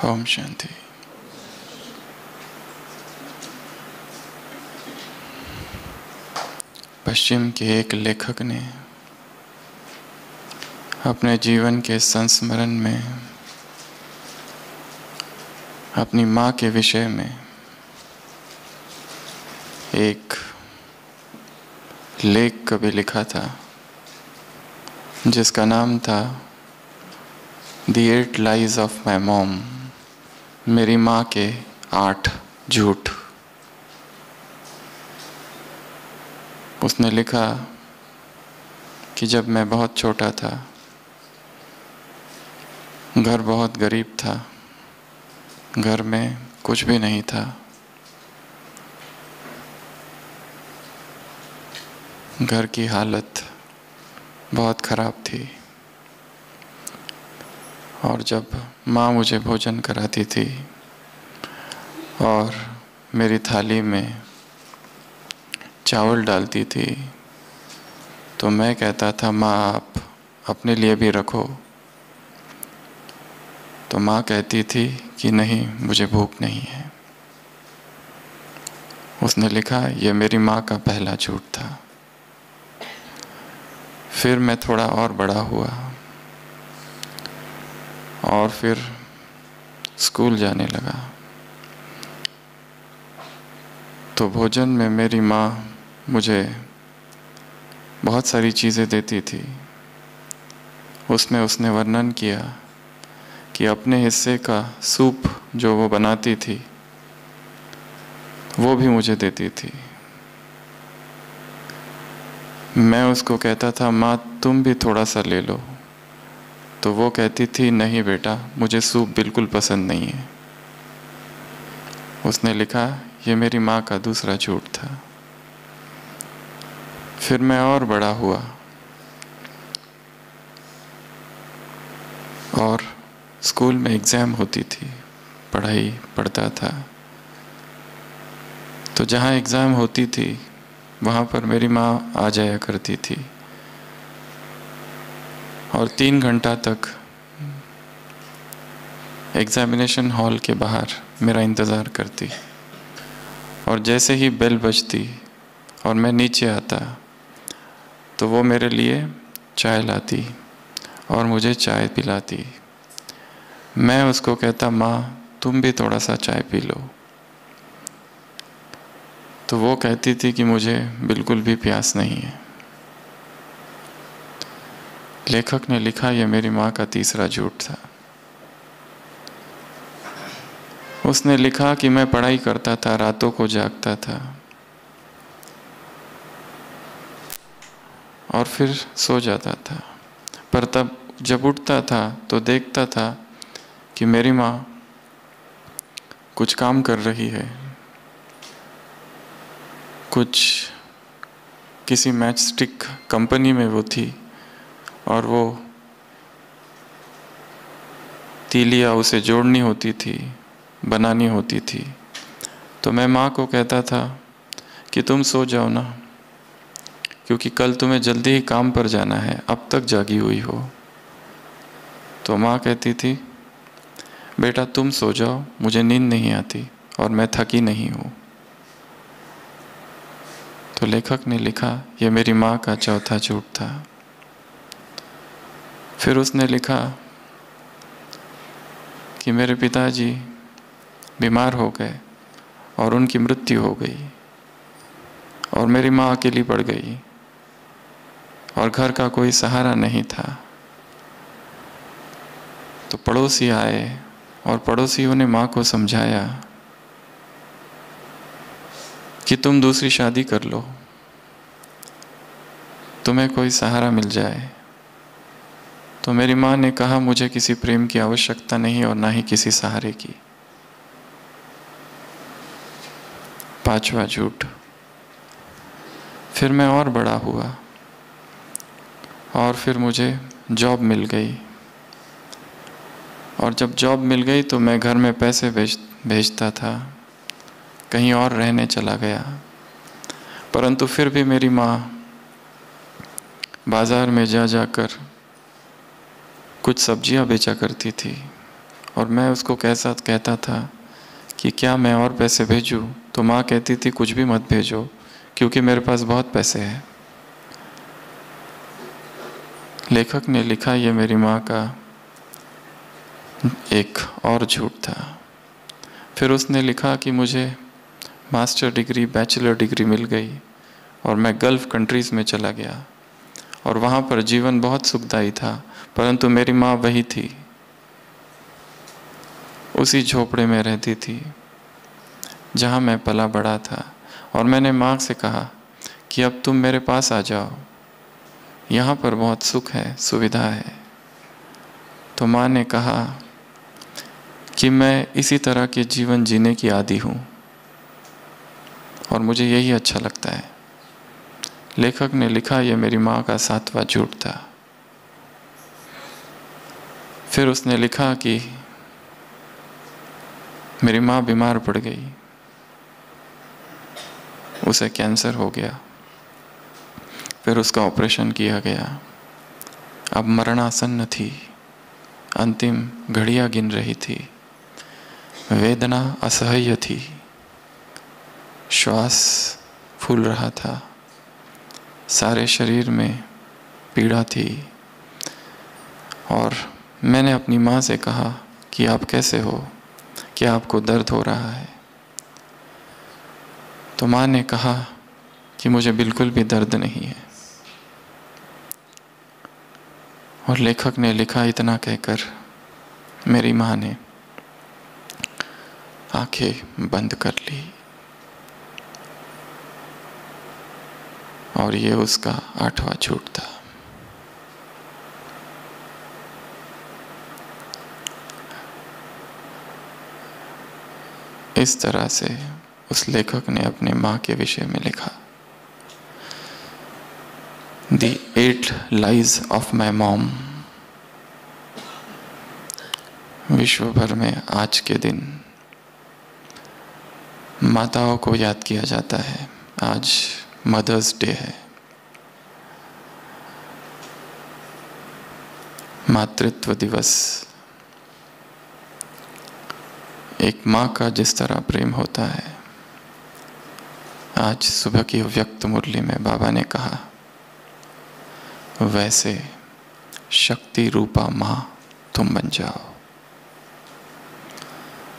ओम शांति। पश्चिम के एक लेखक ने अपने जीवन के संस्मरण में अपनी माँ के विषय में एक लेख कभी लिखा था जिसका नाम था The 8 Lies of My Mom, मेरी माँ के 8 झूठ। उसने लिखा कि जब मैं बहुत छोटा था, घर बहुत गरीब था, घर में कुछ भी नहीं था। घर की हालत बहुत खराब थी और जब माँ मुझे भोजन कराती थी और मेरी थाली में चावल डालती थी तो मैं कहता था, माँ आप अपने लिए भी रखो। तो माँ कहती थी कि नहीं, मुझे भूख नहीं है। उसने लिखा, यह मेरी माँ का पहला झूठ था। फिर मैं थोड़ा और बड़ा हुआ और फिर स्कूल जाने लगा तो भोजन में मेरी माँ मुझे बहुत सारी चीज़ें देती थी। उसमें उसने वर्णन किया कि अपने हिस्से का सूप जो वो बनाती थी वो भी मुझे देती थी। मैं उसको कहता था, माँ तुम भी थोड़ा सा ले लो। तो वो कहती थी, नहीं बेटा, मुझे सूप बिल्कुल पसंद नहीं है। उसने लिखा, ये मेरी माँ का दूसरा झूठ था। फिर मैं और बड़ा हुआ और स्कूल में एग्ज़ाम होती थी, पढ़ाई पढ़ता था। तो जहाँ एग्ज़ाम होती थी वहाँ पर मेरी माँ आ जाया करती थी और 3 घंटा तक एग्ज़ामिनेशन हॉल के बाहर मेरा इंतज़ार करती। और जैसे ही बेल बजती और मैं नीचे आता तो वो मेरे लिए चाय लाती और मुझे चाय पिलाती। मैं उसको कहता, माँ तुम भी थोड़ा सा चाय पी लो। तो वो कहती थी कि मुझे बिल्कुल भी प्यास नहीं है। लेखक ने लिखा, यह मेरी माँ का तीसरा झूठ था। उसने लिखा कि मैं पढ़ाई करता था, रातों को जागता था और फिर सो जाता था। पर तब जब उठता था तो देखता था कि मेरी माँ कुछ काम कर रही है, कुछ किसी मैच स्टिक कंपनी में वो थी और वो तीलियाँ उसे जोड़नी होती थी, बनानी होती थी। तो मैं माँ को कहता था कि तुम सो जाओ ना, क्योंकि कल तुम्हें जल्दी ही काम पर जाना है, अब तक जागी हुई हो। तो माँ कहती थी, बेटा तुम सो जाओ, मुझे नींद नहीं आती और मैं थकी नहीं हूँ। तो लेखक ने लिखा, यह मेरी माँ का चौथा झूठ था। फिर उसने लिखा कि मेरे पिताजी बीमार हो गए और उनकी मृत्यु हो गई और मेरी माँ अकेली पड़ गई और घर का कोई सहारा नहीं था। तो पड़ोसी आए और पड़ोसियों ने माँ को समझाया कि तुम दूसरी शादी कर लो, तुम्हें कोई सहारा मिल जाए। तो मेरी माँ ने कहा, मुझे किसी प्रेम की आवश्यकता नहीं और ना ही किसी सहारे की। 5वां झूठ। फिर मैं और बड़ा हुआ और फिर मुझे जॉब मिल गई और जब जॉब मिल गई तो मैं घर में पैसे भेजता था, कहीं और रहने चला गया। परंतु फिर भी मेरी माँ बाज़ार में जा जाकर कुछ सब्जियां बेचा करती थी और मैं उसको कैसा कहता था कि क्या मैं और पैसे भेजूं, तो माँ कहती थी कुछ भी मत भेजो क्योंकि मेरे पास बहुत पैसे हैं। लेखक ने लिखा ये मेरी माँ का एक और झूठ था। फिर उसने लिखा कि मुझे मास्टर डिग्री, बैचलर डिग्री मिल गई और मैं गल्फ़ कंट्रीज़ में चला गया और वहाँ पर जीवन बहुत सुखदायी था, परंतु मेरी माँ वही थी, उसी झोपड़े में रहती थी जहाँ मैं पला बड़ा था। और मैंने माँ से कहा कि अब तुम मेरे पास आ जाओ, यहाँ पर बहुत सुख है, सुविधा है। तो माँ ने कहा कि मैं इसी तरह के जीवन जीने की आदी हूँ और मुझे यही अच्छा लगता है। लेखक ने लिखा ये मेरी माँ का 7वां झूठ था। फिर उसने लिखा कि मेरी माँ बीमार पड़ गई, उसे कैंसर हो गया, फिर उसका ऑपरेशन किया गया, अब मरणासन्न थी, अंतिम घड़ियां गिन रही थी, वेदना असह्य थी, श्वास फूल रहा था, सारे शरीर में पीड़ा थी। और मैंने अपनी माँ से कहा कि आप कैसे हो, क्या आपको दर्द हो रहा है? तो माँ ने कहा कि मुझे बिल्कुल भी दर्द नहीं है। और लेखक ने लिखा इतना कहकर मेरी माँ ने आंखें बंद कर ली और ये उसका 8वां झूठ था। इस तरह से उस लेखक ने अपने माँ के विषय में लिखा, The 8 Lies of My Mom। विश्व भर में आज के दिन माताओं को याद किया जाता है। आज मदर्स डे है। मातृत्व दिवस। एक माँ का जिस तरह प्रेम होता है, आज सुबह की व्यक्त मुरली में बाबा ने कहा, वैसे शक्ति रूपा माँ तुम बन जाओ।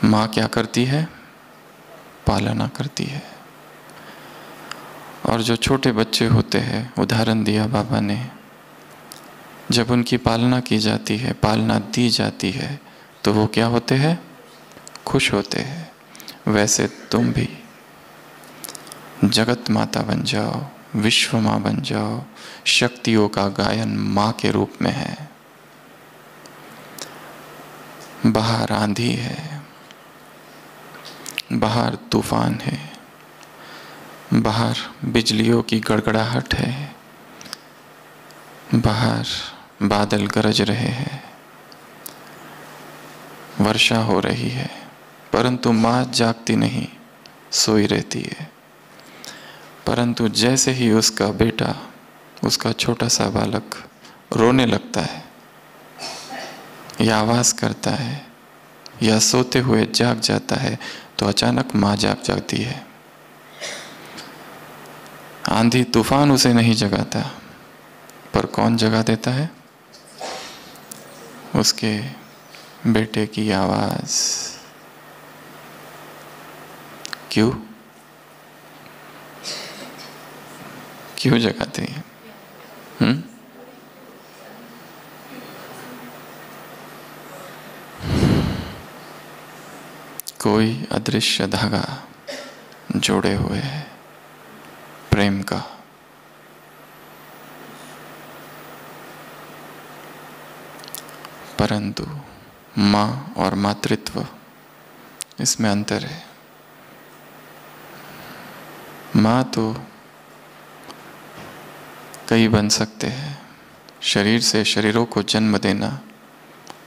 माँ क्या करती है? पालना करती है। और जो छोटे बच्चे होते हैं, उदाहरण दिया बाबा ने, जब उनकी पालना की जाती है, पालना दी जाती है, तो वो क्या होते हैं? खुश होते हैं। वैसे तुम भी जगत माता बन जाओ, विश्व माँ बन जाओ। शक्तियों का गायन माँ के रूप में है। बाहर आंधी है, बाहर तूफान है, बाहर बिजलियों की गड़गड़ाहट है, बाहर बादल गरज रहे हैं, वर्षा हो रही है, परंतु माँ जागती नहीं, सोई रहती है। परंतु जैसे ही उसका बेटा, उसका छोटा सा बालक रोने लगता है या आवाज़ करता है या सोते हुए जाग जाता है, तो अचानक माँ जाग जाती है। आंधी तूफान उसे नहीं जगाता, पर कौन जगा देता है? उसके बेटे की आवाज़। क्यों? क्यों जगाते हैं? कोई अदृश्य धागा जोड़े हुए है प्रेम का। परंतु माँ और मातृत्व, इसमें अंतर है। माँ तो कई बन सकते हैं। शरीर से शरीरों को जन्म देना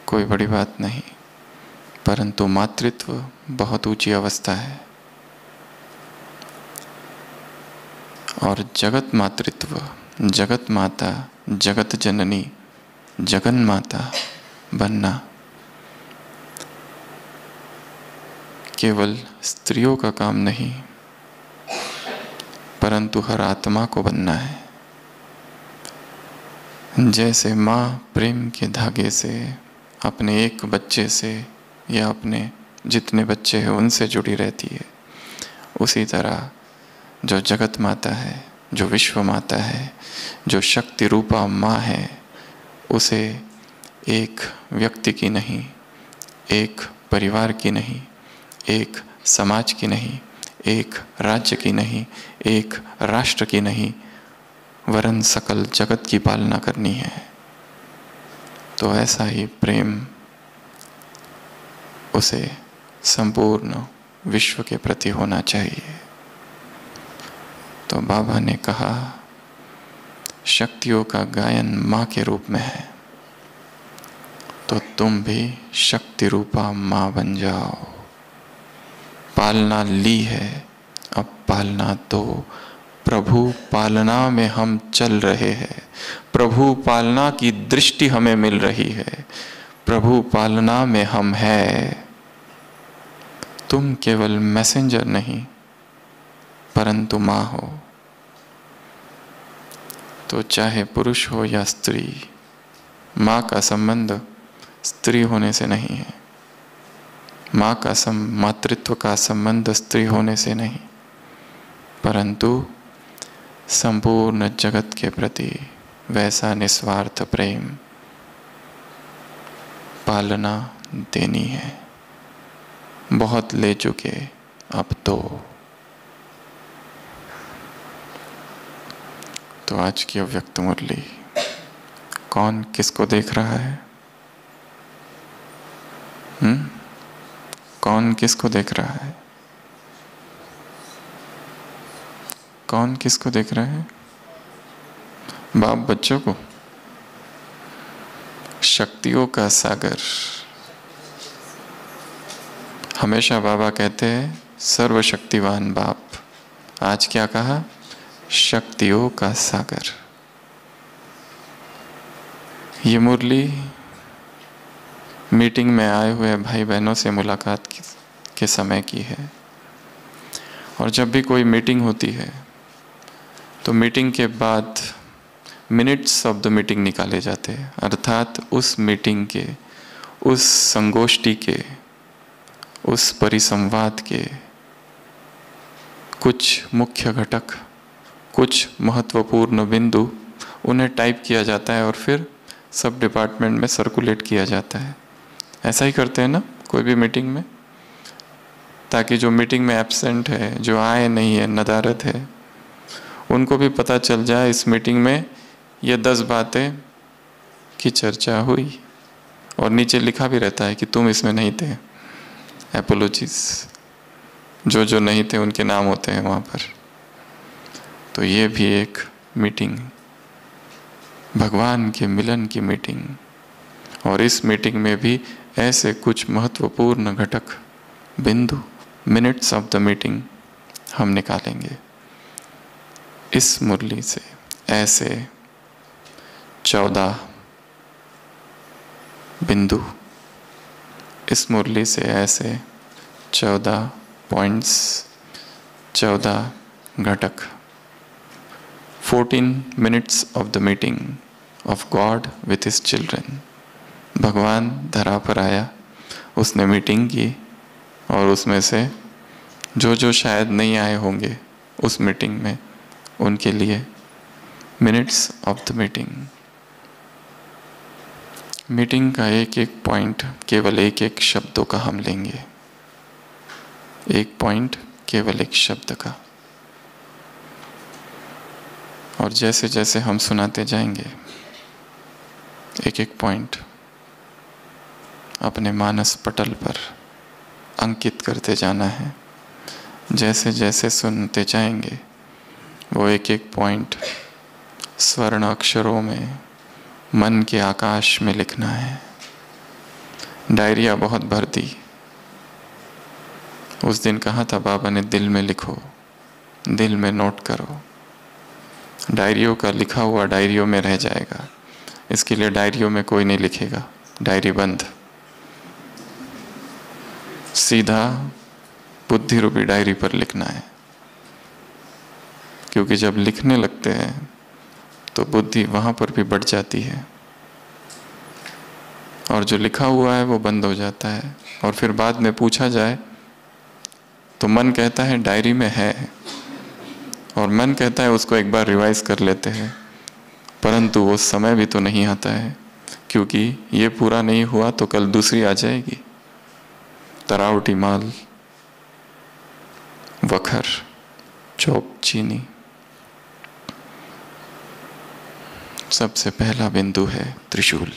कोई बड़ी बात नहीं, परंतु मातृत्व बहुत ऊंची अवस्था है। और जगत मातृत्व, जगत माता, जगत जननी, जगन माता बनना, केवल स्त्रियों का काम नहीं, परंतु हर आत्मा को बनना है। जैसे माँ प्रेम के धागे से अपने एक बच्चे से या अपने जितने बच्चे हैं उनसे जुड़ी रहती है, उसी तरह जो जगत माता है, जो विश्व माता है, जो शक्ति रूपा माँ है, उसे एक व्यक्ति की नहीं, एक परिवार की नहीं, एक समाज की नहीं, एक राज्य की नहीं, एक राष्ट्र की नहीं, वरन सकल जगत की पालना करनी है। तो ऐसा ही प्रेम उसे संपूर्ण विश्व के प्रति होना चाहिए। तो बाबा ने कहा, शक्तियों का गायन माँ के रूप में है, तो तुम भी शक्ति रूपा माँ बन जाओ। पालना ली है, अब पालना दो। प्रभु पालना में हम चल रहे हैं, प्रभु पालना की दृष्टि हमें मिल रही है, प्रभु पालना में हम हैं। तुम केवल मैसेंजर नहीं, परंतु माँ हो। तो चाहे पुरुष हो या स्त्री, माँ का संबंध स्त्री होने से नहीं है, माँ का मातृत्व का संबंध स्त्री होने से नहीं, परंतु संपूर्ण जगत के प्रति वैसा निस्वार्थ प्रेम, पालना देनी है। बहुत ले चुके, अब तो आज की अव्यक्त मुरली कौन किसको देख रहा है? कौन किसको देख रहा है? कौन किसको देख रहा है? बाप बच्चों को। शक्तियों का सागर। हमेशा बाबा कहते हैं सर्वशक्तिवान बाप। आज क्या कहा? शक्तियों का सागर। ये मुरली मीटिंग में आए हुए भाई बहनों से मुलाकात के समय की है। और जब भी कोई मीटिंग होती है तो मीटिंग के बाद मिनट्स ऑफ द मीटिंग निकाले जाते हैं, अर्थात उस मीटिंग के, उस संगोष्ठी के, उस परिसंवाद के कुछ मुख्य घटक, कुछ महत्वपूर्ण बिंदु उन्हें टाइप किया जाता है और फिर सब डिपार्टमेंट में सर्कुलेट किया जाता है। ऐसा ही करते हैं ना कोई भी मीटिंग में, ताकि जो मीटिंग में एब्सेंट है, जो आए नहीं है, नदारद है, उनको भी पता चल जाए इस मीटिंग में ये 10 बातें की चर्चा हुई। और नीचे लिखा भी रहता है कि तुम इसमें नहीं थे, एपोलॉजीज। जो नहीं थे उनके नाम होते हैं वहाँ पर। तो ये भी एक मीटिंग, भगवान के मिलन की मीटिंग। और इस मीटिंग में भी ऐसे कुछ महत्वपूर्ण घटक, बिंदु, मिनट्स ऑफ द मीटिंग हम निकालेंगे। इस मुरली से ऐसे 14 बिंदु, इस मुरली से ऐसे 14 पॉइंट्स, 14 घटक, 14 minutes of the meeting of God with his children। भगवान धरा पर आया, उसने मीटिंग की, और उसमें से जो शायद नहीं आए होंगे उस मीटिंग में, उनके लिए minutes of the meeting. Meeting का एक एक पॉइंट केवल एक एक शब्दों का हम लेंगे, एक पॉइंट केवल एक शब्द का। और जैसे जैसे हम सुनाते जाएंगे एक एक पॉइंट अपने मानस पटल पर अंकित करते जाना है। जैसे जैसे सुनते जाएंगे वो एक एक पॉइंट स्वर्ण अक्षरों में मन के आकाश में लिखना है। डायरिया बहुत भर दी। उस दिन कहा था बाबा ने, दिल में लिखो, दिल में नोट करो। डायरियों का लिखा हुआ डायरियों में रह जाएगा, इसके लिए डायरियों में कोई नहीं लिखेगा, डायरी बंद। सीधा बुद्धि रूपी डायरी पर लिखना है, क्योंकि जब लिखने लगते हैं तो बुद्धि वहां पर भी बढ़ जाती है और जो लिखा हुआ है वो बंद हो जाता है। और फिर बाद में पूछा जाए तो मन कहता है डायरी में है, और मन कहता है उसको एक बार रिवाइज कर लेते हैं, परंतु वो समय भी तो नहीं आता है, क्योंकि ये पूरा नहीं हुआ तो कल दूसरी आ जाएगी। तरावटी माल, वखर, चौक, चीनी। सबसे पहला बिंदु है त्रिशूल।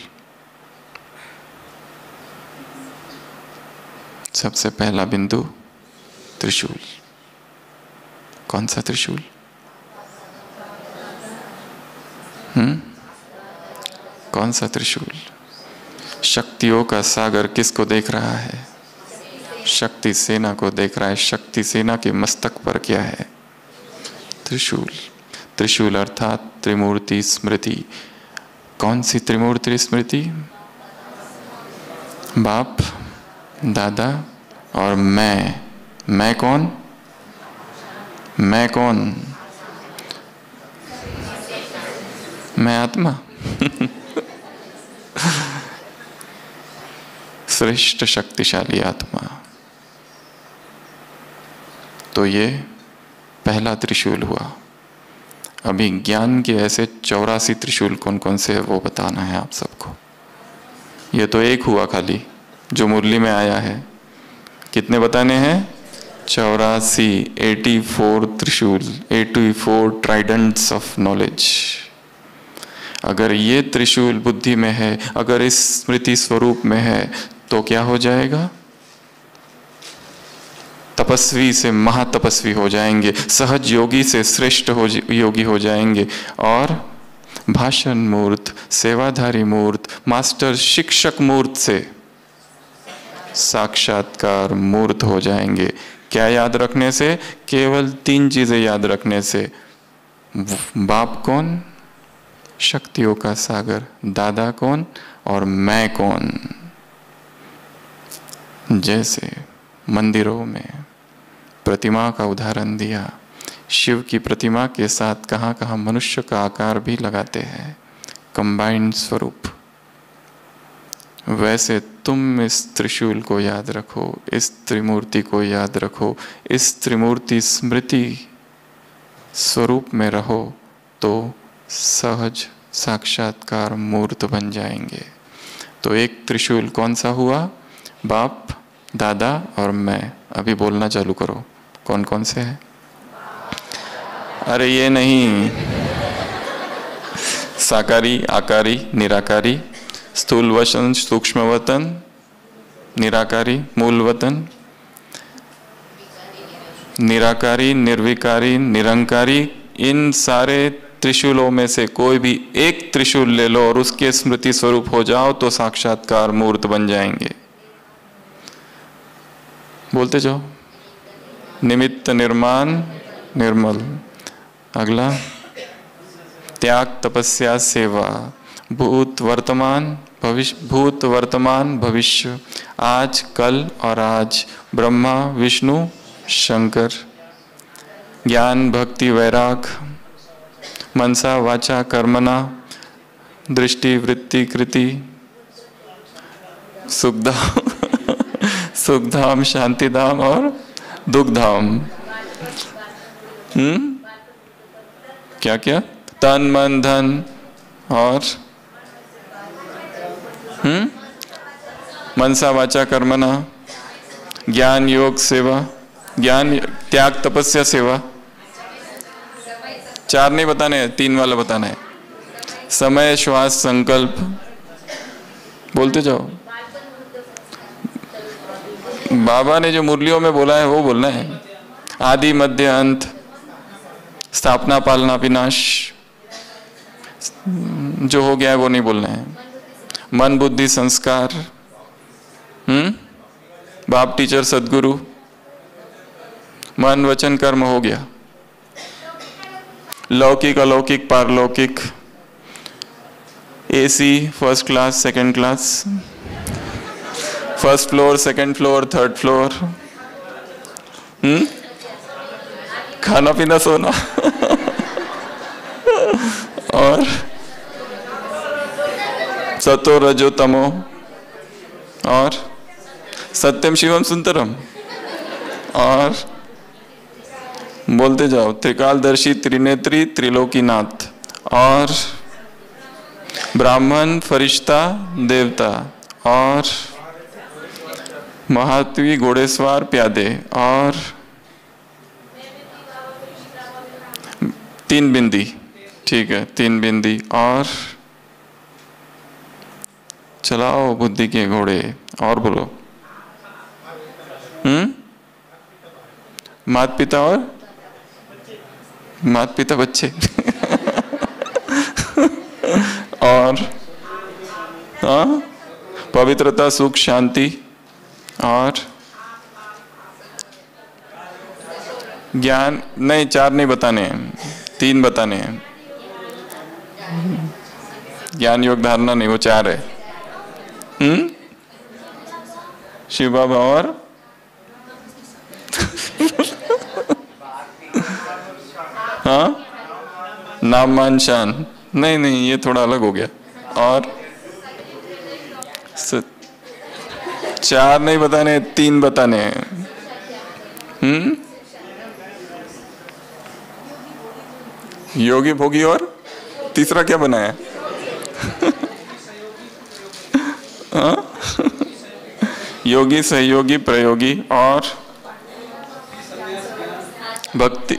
सबसे पहला बिंदु त्रिशूल। कौन सा त्रिशूल? कौन सा त्रिशूल? शक्तियों का सागर किसको देख रहा है? शक्ति सेना को देख रहा है। शक्ति सेना के मस्तक पर क्या है? त्रिशूल। त्रिशूल अर्थात त्रिमूर्ति स्मृति। कौन सी त्रिमूर्ति स्मृति? बाप, दादा और मैं कौन? मैं कौन? मैं आत्मा। श्रेष्ठ शक्तिशाली आत्मा। तो ये पहला त्रिशूल हुआ। अभी ज्ञान के ऐसे 84 त्रिशूल कौन कौन से है वो बताना है आप सबको। ये तो एक हुआ खाली जो मुरली में आया है। कितने बताने हैं? 84, 84 त्रिशूल, 84 ट्राइडेंट्स ऑफ नॉलेज। अगर ये त्रिशूल बुद्धि में है, अगर इस स्मृति स्वरूप में है, तो क्या हो जाएगा? तपस्वी से महातपस्वी हो जाएंगे, सहज योगी से श्रेष्ठ योगी हो जाएंगे, और भाषण मूर्त, सेवाधारी मूर्त, मास्टर शिक्षक मूर्त से साक्षात्कार मूर्त हो जाएंगे। क्या याद रखने से? केवल 3 चीजें याद रखने से। बाप कौन? शक्तियों का सागर। दादा कौन? और मैं कौन? जैसे मंदिरों में प्रतिमा का उदाहरण दिया, शिव की प्रतिमा के साथ कहाँ कहाँ मनुष्य का आकार भी लगाते हैं, कंबाइंड स्वरूप। वैसे तुम इस त्रिशूल को याद रखो, इस त्रिमूर्ति को याद रखो, इस त्रिमूर्ति स्मृति स्वरूप में रहो, तो सहज साक्षात्कार मूर्त बन जाएंगे। तो एक त्रिशूल कौन सा हुआ? बाप, दादा और मैं। अभी बोलना चालू करो, कौन कौन से हैं? अरे ये नहीं, साकारी, आकारी, निराकारी, स्थूल वचन, सूक्ष्म वतन, निराकारी, मूल वतन, निराकारी, निर्विकारी, निरंकारी। इन सारे त्रिशूलों में से कोई भी एक त्रिशूल ले लो और उसके स्मृति स्वरूप हो जाओ तो साक्षात्कार मूर्त बन जाएंगे। बोलते जाओ। निमित्त, निर्माण, निर्मल। अगला त्याग, तपस्या, सेवा। भूत, वर्तमान, भविष्य। भूत, वर्तमान, भविष्य। आज, कल और आज। ब्रह्मा, विष्णु, शंकर। ज्ञान, भक्ति, वैराग। मनसा, वाचा, कर्मणा। दृष्टि, वृत्ति, कृति। सुखधाम, सुखधाम, शांतिधाम और दुखधाम। क्या क्या? तन, मन, धन और मनसा, वाचा, कर्मणा। ज्ञान, योग, सेवा। ज्ञान, त्याग, तपस्या, सेवा। 4 नहीं बताने हैं, 3 वाला बताना है। समय, श्वास, संकल्प। बोलते जाओ। बाबा ने जो मुरलियों में बोला है वो बोलना है। आदि, मध्य, अंत। स्थापना, पालना, विनाश। जो हो गया है वो नहीं बोलना है। मन, बुद्धि, संस्कार। बाप, टीचर, सदगुरु। मन, वचन, कर्म हो गया। लौकिक, अलौकिक, पारलौकिक। AC, first class, second class. First floor, second floor, third floor. खाना पीना सोना और सतो रजो तमो और सत्यम शिवम सुंदरम और बोलते जाओ, त्रिकालदर्शी, त्रिनेत्री, त्रिलोकीनाथ और ब्राह्मण, फरिश्ता, देवता और महात्वी, घोड़ेसवार, प्यादे और तीन बिंदी। ठीक है, तीन बिंदी और चलाओ बुद्धि के घोड़े। और बोलो, माता पिता और माता पिता बच्चे और हाँ, पवित्रता, सुख, शांति और ज्ञान। नहीं, चार नहीं बताने हैं, तीन बताने हैं। ज्ञान योग धारणा नहीं, वो चार है। शिव बाबा और हाँ, नाम मान शान। नहीं नहीं, ये थोड़ा अलग हो गया। और चार नहीं बताने, तीन बताने हैं। योगी भोगी और तीसरा क्या बनाया? योगी, सहयोगी, प्रयोगी और भक्ति,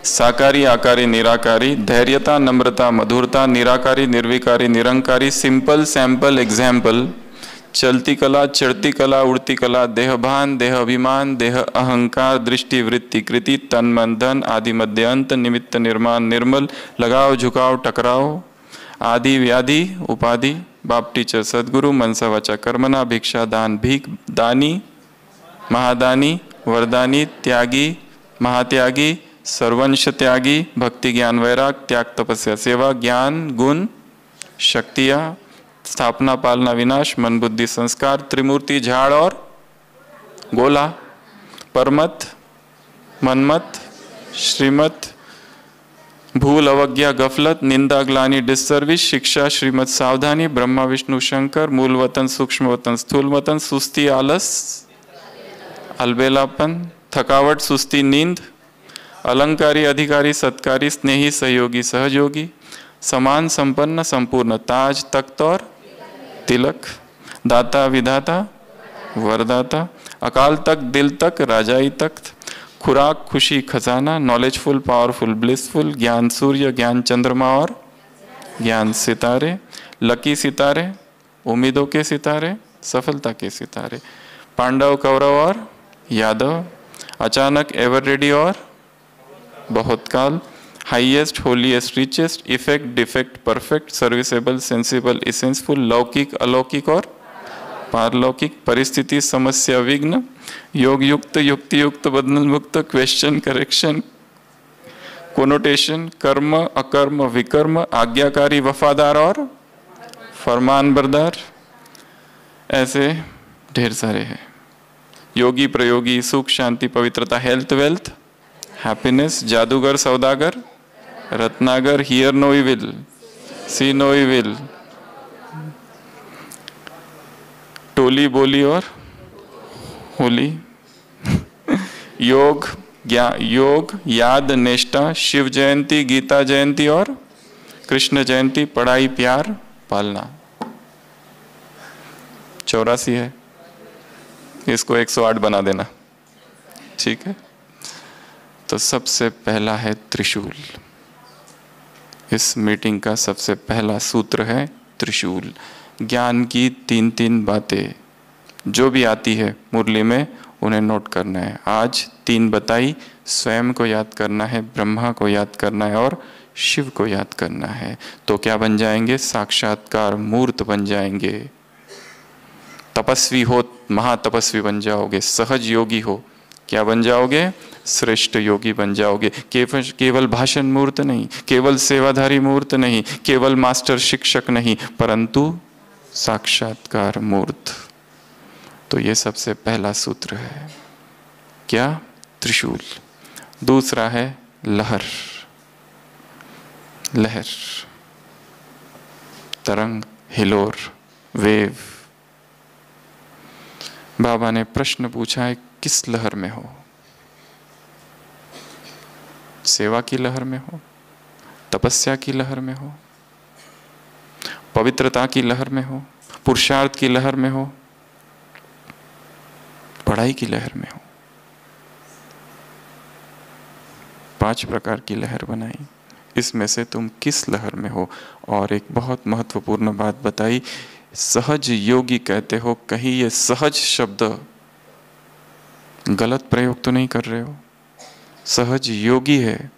साकारी, आकारी, निराकारी, धैर्यता, नम्रता, मधुरता, निराकारी, निर्विकारी, निरंकारी, सिंपल, सैंपल, एग्जाम्पल, चलती कला, चढ़ती कला, उड़ती कला, देहभान, देह अभिमान, देह अहंकार, दृष्टि, वृत्ति, कृति, तन, मन, धन, आदि, मध्य, अंत, निमित्त, निर्माण, निर्मल, लगाव, झुकाव, टकराव, आदि, व्याधि, उपाधि, बाप, टीचर, सदगुरु, मनसा, वाचा, कर्मणा, भिक्षा, दान, भीख, दानी, महादानी, वरदानी, त्यागी, महात्यागी, सर्वंश त्यागी, भक्ति, ज्ञान, वैराग, त्याग, तपस्या, सेवा, ज्ञान, गुण, शक्तियाँ, स्थापना, पालना, विनाश, मन, बुद्धि, संस्कार, त्रिमूर्ति, झाड़ और गोला, परमत, मनमत, श्रीमत, भूल, अवज्ञा, गफलत, निंदा, ग्लानि, डिससर्विस, शिक्षा, श्रीमत, सावधानी, ब्रह्मा, विष्णु, शंकर, मूल वतन, सूक्ष्म वतन, स्थूल वतन, सुस्ती, आलस, अलबेलापन, थकावट, सुस्ती, नींद, अलंकारी, अधिकारी, सत्कारी, स्नेही, सहयोगी, सहयोगी, समान, संपन्न, संपूर्ण, ताज, तख्त और तिलक, दाता, विधाता, वरदाता, अकाल तक, दिल तक, राजाई तख्त, खुराक, खुशी, खजाना, नॉलेजफुल, पावरफुल, ब्लिसफुल, ज्ञान सूर्य, ज्ञान चंद्रमा और ज्ञान सितारे, लकी सितारे, उम्मीदों के सितारे, सफलता के सितारे, पांडव, कौरव और यादव, अचानक, एवर रेडी और बहुत काल, highest, holiest, richest, effect, defect, perfect, serviceable, sensible, essenceful, लौकिक, अलौकिक और पारलौकिक, परिस्थिति, समस्या, विघ्न, योग युक्त, युक्ति युक्त, बंधन मुक्त, क्वेश्चन, करेक्शन, कोनोटेशन, कर्म, अकर्म, विकर्म, आज्ञाकारी, वफादार और फरमान बरदार। ऐसे ढेर सारे हैं। योगी, प्रयोगी, सुख, शांति, पवित्रता, हेल्थ, वेल्थ, हैप्पीनेस, जादूगर, सौदागर, रत्नागर, hear no evil, see no evil, टोली, बोली और होली, योग, योग, याद, निष्ठा, शिव जयंती, गीता जयंती और कृष्ण जयंती, पढ़ाई, प्यार, पालना। 84 है, इसको 108 बना देना। ठीक है, तो सबसे पहला है त्रिशूल। इस मीटिंग का सबसे पहला सूत्र है त्रिशूल। ज्ञान की तीन तीन बातें जो भी आती है मुरली में उन्हें नोट करना है। आज 3 बताई, स्वयं को याद करना है, ब्रह्मा को याद करना है और शिव को याद करना है। तो क्या बन जाएंगे? साक्षात्कार मूर्त बन जाएंगे। तपस्वी हो, महातपस्वी बन जाओगे। सहज योगी हो, क्या बन जाओगे? श्रेष्ठ योगी बन जाओगे। केवल भाषण मूर्त नहीं, केवल सेवाधारी मूर्त नहीं, केवल मास्टर शिक्षक नहीं, परंतु साक्षात्कार मूर्त। तो ये सबसे पहला सूत्र है। क्या? त्रिशूल। दूसरा है लहर, लहर, तरंग, हिलोर, वेव। बाबा ने प्रश्न पूछा है, किस लहर में हो? सेवा की लहर में हो, तपस्या की लहर में हो, पवित्रता की लहर में हो, पुरुषार्थ की लहर में हो, पढ़ाई की लहर में हो? 5 प्रकार की लहर बनाई, इसमें से तुम किस लहर में हो? और एक बहुत महत्वपूर्ण बात बताई, सहज योगी कहते हो, कहीं ये सहज शब्द गलत प्रयोग तो नहीं कर रहे हो? सहज योगी है।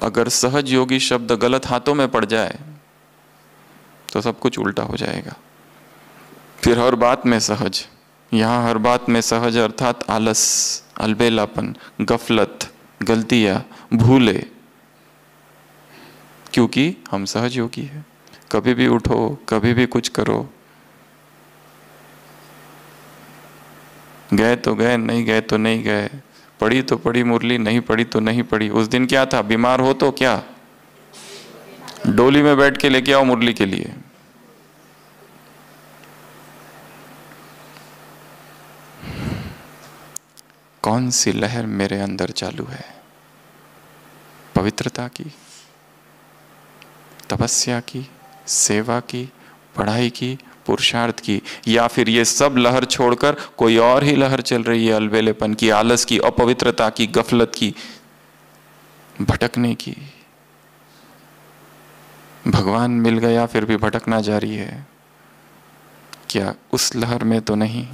अगर सहज योगी शब्द गलत हाथों में पड़ जाए तो सब कुछ उल्टा हो जाएगा। फिर हर बात में सहज, यहाँ हर बात में सहज अर्थात आलस, अलबेलापन, गफलत, गलतियां, भूले, क्योंकि हम सहज योगी हैं। कभी भी उठो, कभी भी कुछ करो, गए तो गए, नहीं गए तो नहीं गए, पढ़ी तो पढ़ी मुरली, नहीं पढ़ी तो नहीं पढ़ी। उस दिन क्या था, बीमार हो तो क्या, डोली में बैठ के लेके आओ मुरली के लिए। कौन सी लहर मेरे अंदर चालू है? पवित्रता की, तपस्या की, सेवा की, पढ़ाई की, पुरुषार्थ की, या फिर ये सब लहर छोड़कर कोई और ही लहर चल रही है, अलबेलेपन की, आलस की, अपवित्रता की, गफलत की, भटकने की? भगवान मिल गया फिर भी भटकना जारी है क्या? उस लहर में तो नहीं,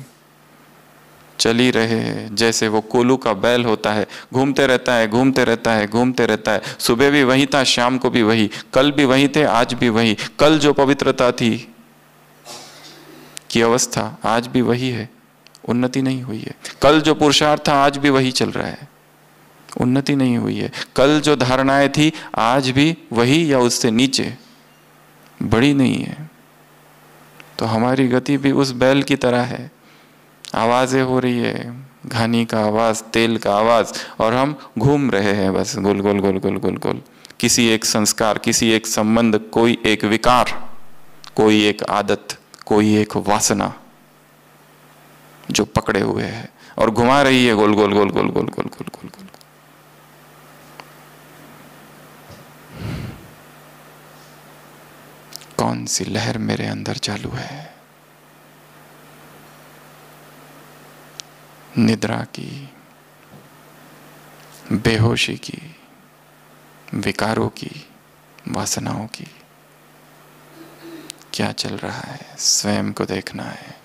चल ही रहे जैसे वो कोलू का बैल होता है, घूमते रहता है, घूमते रहता है, घूमते रहता है। सुबह भी वही था, शाम को भी वही, कल भी वही थे, आज भी वही। कल जो पवित्रता थी की अवस्था आज भी वही है, उन्नति नहीं हुई है। कल जो पुरुषार्थ था आज भी वही चल रहा है, उन्नति नहीं हुई है। कल जो धारणाएं थी आज भी वही या उससे नीचे, बड़ी नहीं है। तो हमारी गति भी उस बैल की तरह है, आवाजें हो रही है, घानी का आवाज, तेल का आवाज, और हम घूम रहे हैं बस गोल गोल गोल गोल गोल गोल। किसी एक संस्कार, किसी एक संबंध, कोई एक विकार, कोई एक आदत, कोई एक वासना जो पकड़े हुए है और घुमा रही है गोल गोल गोल गोल गोल गोल गोल गोल गोल। कौन सी लहर मेरे अंदर चालू है? निद्रा की, बेहोशी की, विकारों की, वासनाओं की? क्या चल रहा है, स्वयं को देखना है।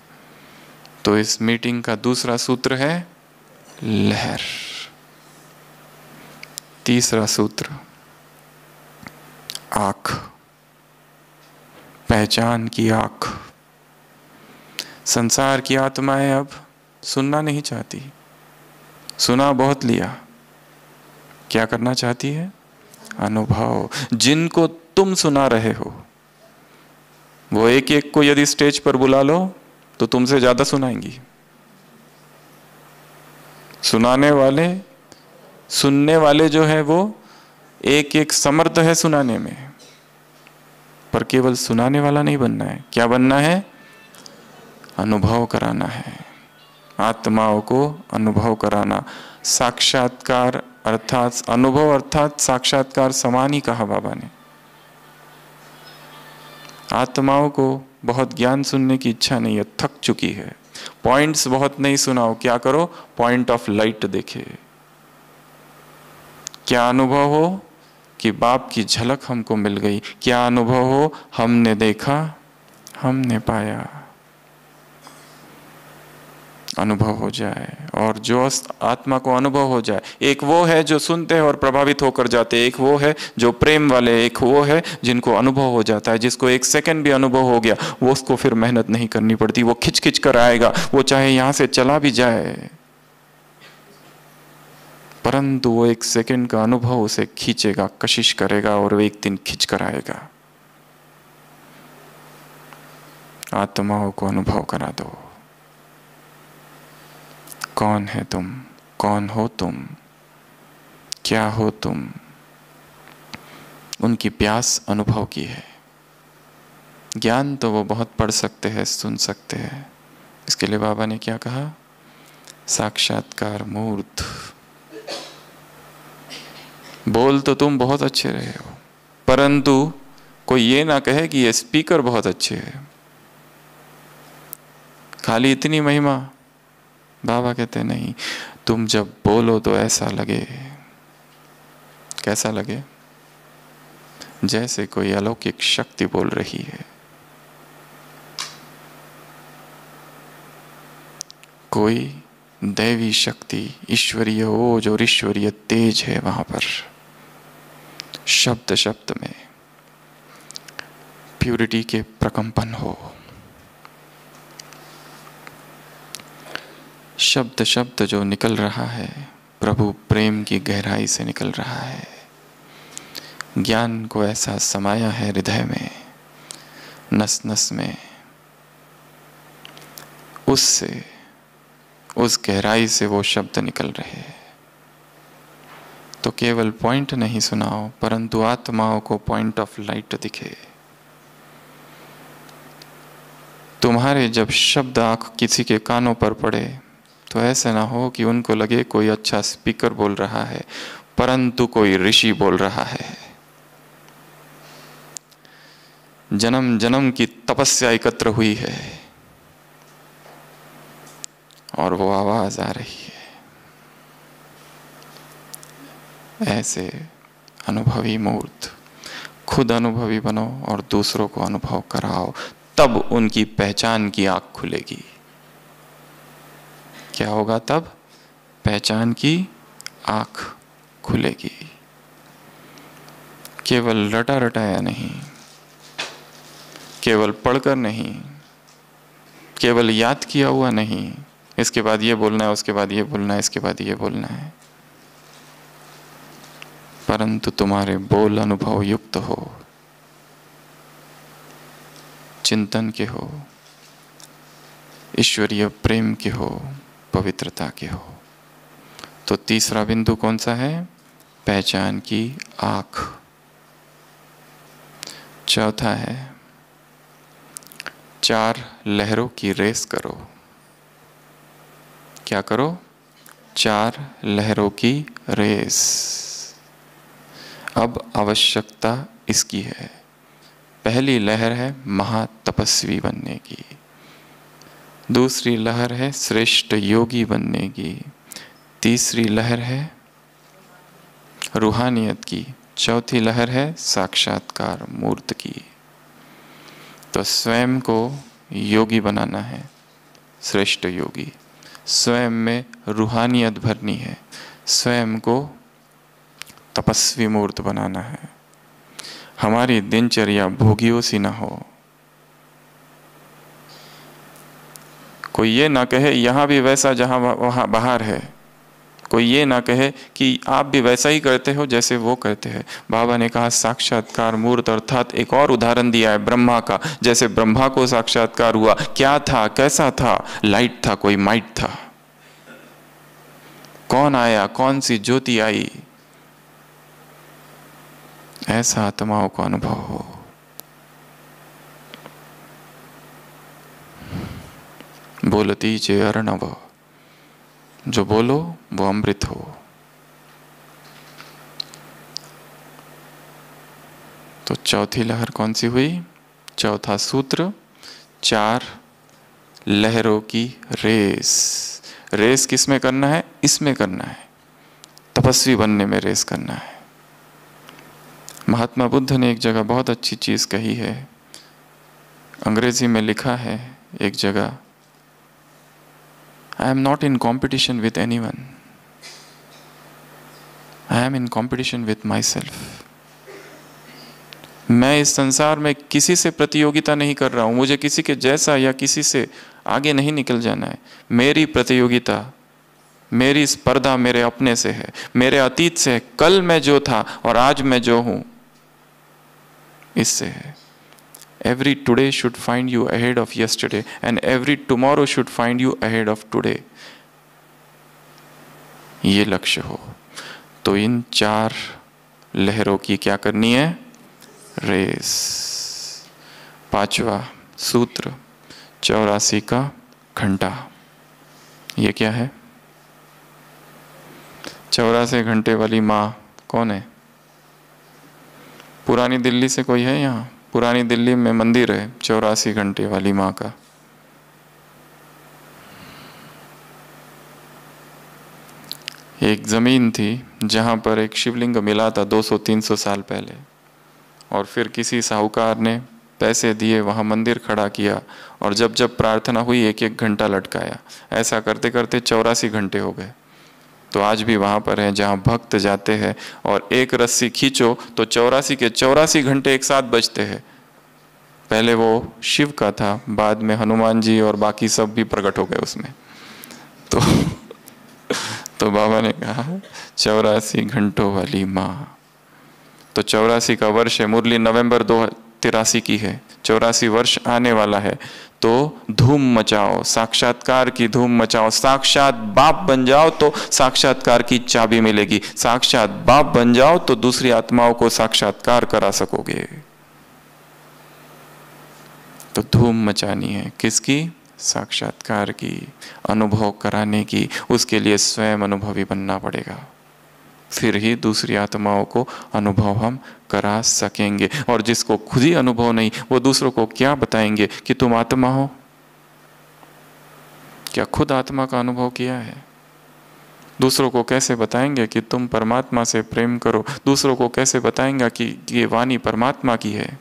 तो इस मीटिंग का दूसरा सूत्र है लहर। तीसरा सूत्र आँख, पहचान की आँख। संसार की आत्माएं अब सुनना नहीं चाहती, सुना बहुत लिया, क्या करना चाहती है? अनुभव। जिनको तुम सुना रहे हो वो एक एक को यदि स्टेज पर बुला लो तो तुमसे ज्यादा सुनाएंगी। सुनाने वाले, सुनने वाले जो है वो एक एक समर्थ है सुनाने में, पर केवल सुनाने वाला नहीं बनना है। क्या बनना है? अनुभव कराना है, आत्माओं को अनुभव कराना। साक्षात्कार अर्थात अनुभव अर्थात साक्षात्कार समान ही कहा बाबा ने। आत्माओं को बहुत ज्ञान सुनने की इच्छा नहीं है, थक चुकी है। पॉइंट्स बहुत नहीं सुनाओ, क्या करो? पॉइंट ऑफ लाइट देखे। क्या अनुभव हो कि बाप की झलक हमको मिल गई। क्या अनुभव हो? हमने देखा, हमने पाया। अनुभव हो जाए, और जो आत्मा को अनुभव हो जाए, एक वो है जो सुनते हैं और प्रभावित होकर जाते, एक वो है जो प्रेम वाले, एक वो है जिनको अनुभव हो जाता है। जिसको एक सेकंड भी अनुभव हो गया वो उसको फिर मेहनत नहीं करनी पड़ती, वो खिंच खिंच कर आएगा, वो चाहे यहां से चला भी जाए परंतु वो एक सेकंड का अनुभव उसे खींचेगा, कशिश करेगा और वो एक दिन खिंच कर आएगा। आत्माओं को अनुभव करा दो, कौन है तुम, कौन हो तुम, क्या हो तुम, उनकी प्यास अनुभव की है। ज्ञान तो वो बहुत पढ़ सकते हैं, सुन सकते हैं। इसके लिए बाबा ने क्या कहा? साक्षात्कार मूर्त। बोल तो तुम बहुत अच्छे रहे हो, परंतु कोई ये ना कहे कि ये स्पीकर बहुत अच्छे हैं। खाली इतनी महिमा। बाबा कहते नहीं, तुम जब बोलो तो ऐसा लगे, कैसा लगे? जैसे कोई अलौकिक शक्ति बोल रही है, कोई दैवी शक्ति, ईश्वरीय ओज और ईश्वरीय तेज है वहां पर। शब्द शब्द में प्यूरिटी के प्रकंपन हो, शब्द शब्द जो निकल रहा है प्रभु प्रेम की गहराई से निकल रहा है। ज्ञान को ऐसा समाया है हृदय में, नस नस में, उससे, उस गहराई से वो शब्द निकल रहे हैं। तो केवल पॉइंट नहीं सुनाओ, परंतु आत्माओं को पॉइंट ऑफ लाइट दिखे। तुम्हारे जब शब्द आंख किसी के कानों पर पड़े तो ऐसा ना हो कि उनको लगे कोई अच्छा स्पीकर बोल रहा है, परंतु कोई ऋषि बोल रहा है। जन्म जन्म की तपस्या एकत्र हुई है और वो आवाज आ रही है। ऐसे अनुभवी मूर्त, खुद अनुभवी बनो और दूसरों को अनुभव कराओ, तब उनकी पहचान की आंख खुलेगी। क्या होगा तब? पहचान की आंख खुलेगी। केवल रटा रटाया नहीं, केवल पढ़कर नहीं, केवल याद किया हुआ नहीं, इसके बाद ये बोलना है, उसके बाद ये बोलना है, इसके बाद ये बोलना है, परंतु तुम्हारे बोल अनुभव युक्त हो, चिंतन के हो, ईश्वरीय प्रेम के हो, पवित्रता के हो। तो तीसरा बिंदु कौन सा है? पहचान की आंख। चौथा है 4 लहरों की रेस करो। क्या करो? 4 लहरों की रेस। अब आवश्यकता इसकी है। पहली लहर है महातपस्वी बनने की, दूसरी लहर है श्रेष्ठ योगी बनने की, तीसरी लहर है रूहानियत की, चौथी लहर है साक्षात्कार मूर्त की। तो स्वयं को योगी बनाना है, श्रेष्ठ योगी। स्वयं में रूहानियत भरनी है, स्वयं को तपस्वी मूर्त बनाना है। हमारी दिनचर्या भोगियों सी ना हो। कोई ये ना कहे यहाँ भी वैसा जहाँ वहाँ बाहर है। कोई ये ना कहे कि आप भी वैसा ही करते हो जैसे वो करते हैं। बाबा ने कहा साक्षात्कार मूर्त, अर्थात एक और उदाहरण दिया है ब्रह्मा का। जैसे ब्रह्मा को साक्षात्कार हुआ, क्या था, कैसा था? लाइट था, कोई माइट था। कौन आया, कौन सी ज्योति आई? ऐसा आत्माओं को अनुभव हो। बोलती जे अर्णव, जो बोलो वो अमृत हो। तो चौथी लहर कौन सी हुई? चौथा सूत्र, 4 लहरों की रेस। रेस किस में करना है? इसमें करना है, तपस्वी बनने में रेस करना है। महात्मा बुद्ध ने एक जगह बहुत अच्छी चीज कही है, अंग्रेजी में लिखा है एक जगह, I am not in competition with anyone. I am in competition with myself. मैं इस संसार में किसी से प्रतियोगिता नहीं कर रहा हूं। मुझे किसी के जैसा या किसी से आगे नहीं निकल जाना है। मेरी प्रतियोगिता, मेरी स्पर्धा मेरे अपने से है, मेरे अतीत से है। कल मैं जो था और आज मैं जो हूं, इससे है। Every today should find you ahead of yesterday and every tomorrow should find you ahead of today. ये लक्ष्य हो। तो इन 4 लहरों की क्या करनी है? रेस। 5वां सूत्र 84 का घंटा। ये क्या है? 84 घंटे वाली माँ कौन है? पुरानी दिल्ली से कोई है यहाँ? पुरानी दिल्ली में मंदिर है 84 घंटे वाली माँ का। एक जमीन थी जहाँ पर एक शिवलिंग मिला था 200-300 साल पहले, और फिर किसी साहूकार ने पैसे दिए, वहाँ मंदिर खड़ा किया, और जब जब प्रार्थना हुई 1-1 घंटा लटकाया। ऐसा करते करते 84 घंटे हो गए। तो आज भी वहाँ पर है जहाँ भक्त जाते हैं और एक रस्सी खींचो तो 84 के 84 घंटे एक साथ बजते हैं। पहले वो शिव का था, बाद में हनुमान जी और बाकी सब भी प्रकट हो गए उसमें। तो बाबा ने कहा 84 घंटों वाली माँ। तो 84 का वर्ष है, मुरली नवंबर 2083 की है, 84 वर्ष आने वाला है। तो धूम मचाओ, साक्षात्कार की धूम मचाओ। साक्षात बाप बन जाओ तो साक्षात्कार की चाबी मिलेगी। साक्षात बाप बन जाओ तो दूसरी आत्माओं को साक्षात्कार करा सकोगे। तो धूम मचानी है किसकी? साक्षात्कार की, अनुभव कराने की। उसके लिए स्वयं अनुभवी बनना पड़ेगा, फिर ही दूसरी आत्माओं को अनुभव हम करा सकेंगे। और जिसको खुद ही अनुभव नहीं, वो दूसरों को क्या बताएंगे कि तुम आत्मा हो? क्या खुद आत्मा का अनुभव किया है? दूसरों को कैसे बताएंगे कि तुम परमात्मा से प्रेम करो? दूसरों को कैसे बताएंगे कि ये वाणी परमात्मा की है?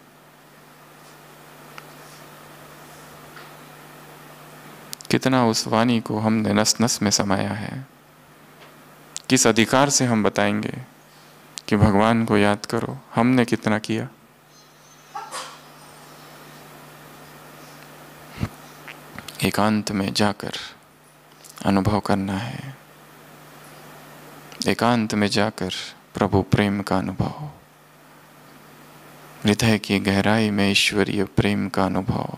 कितना उस वाणी को हमने नस नस में समाया है। किस अधिकार से हम बताएंगे कि भगवान को याद करो? हमने कितना किया? एकांत में जाकर अनुभव करना है। एकांत में जाकर प्रभु प्रेम का अनुभव, हृदय की गहराई में ईश्वरीय प्रेम का अनुभव।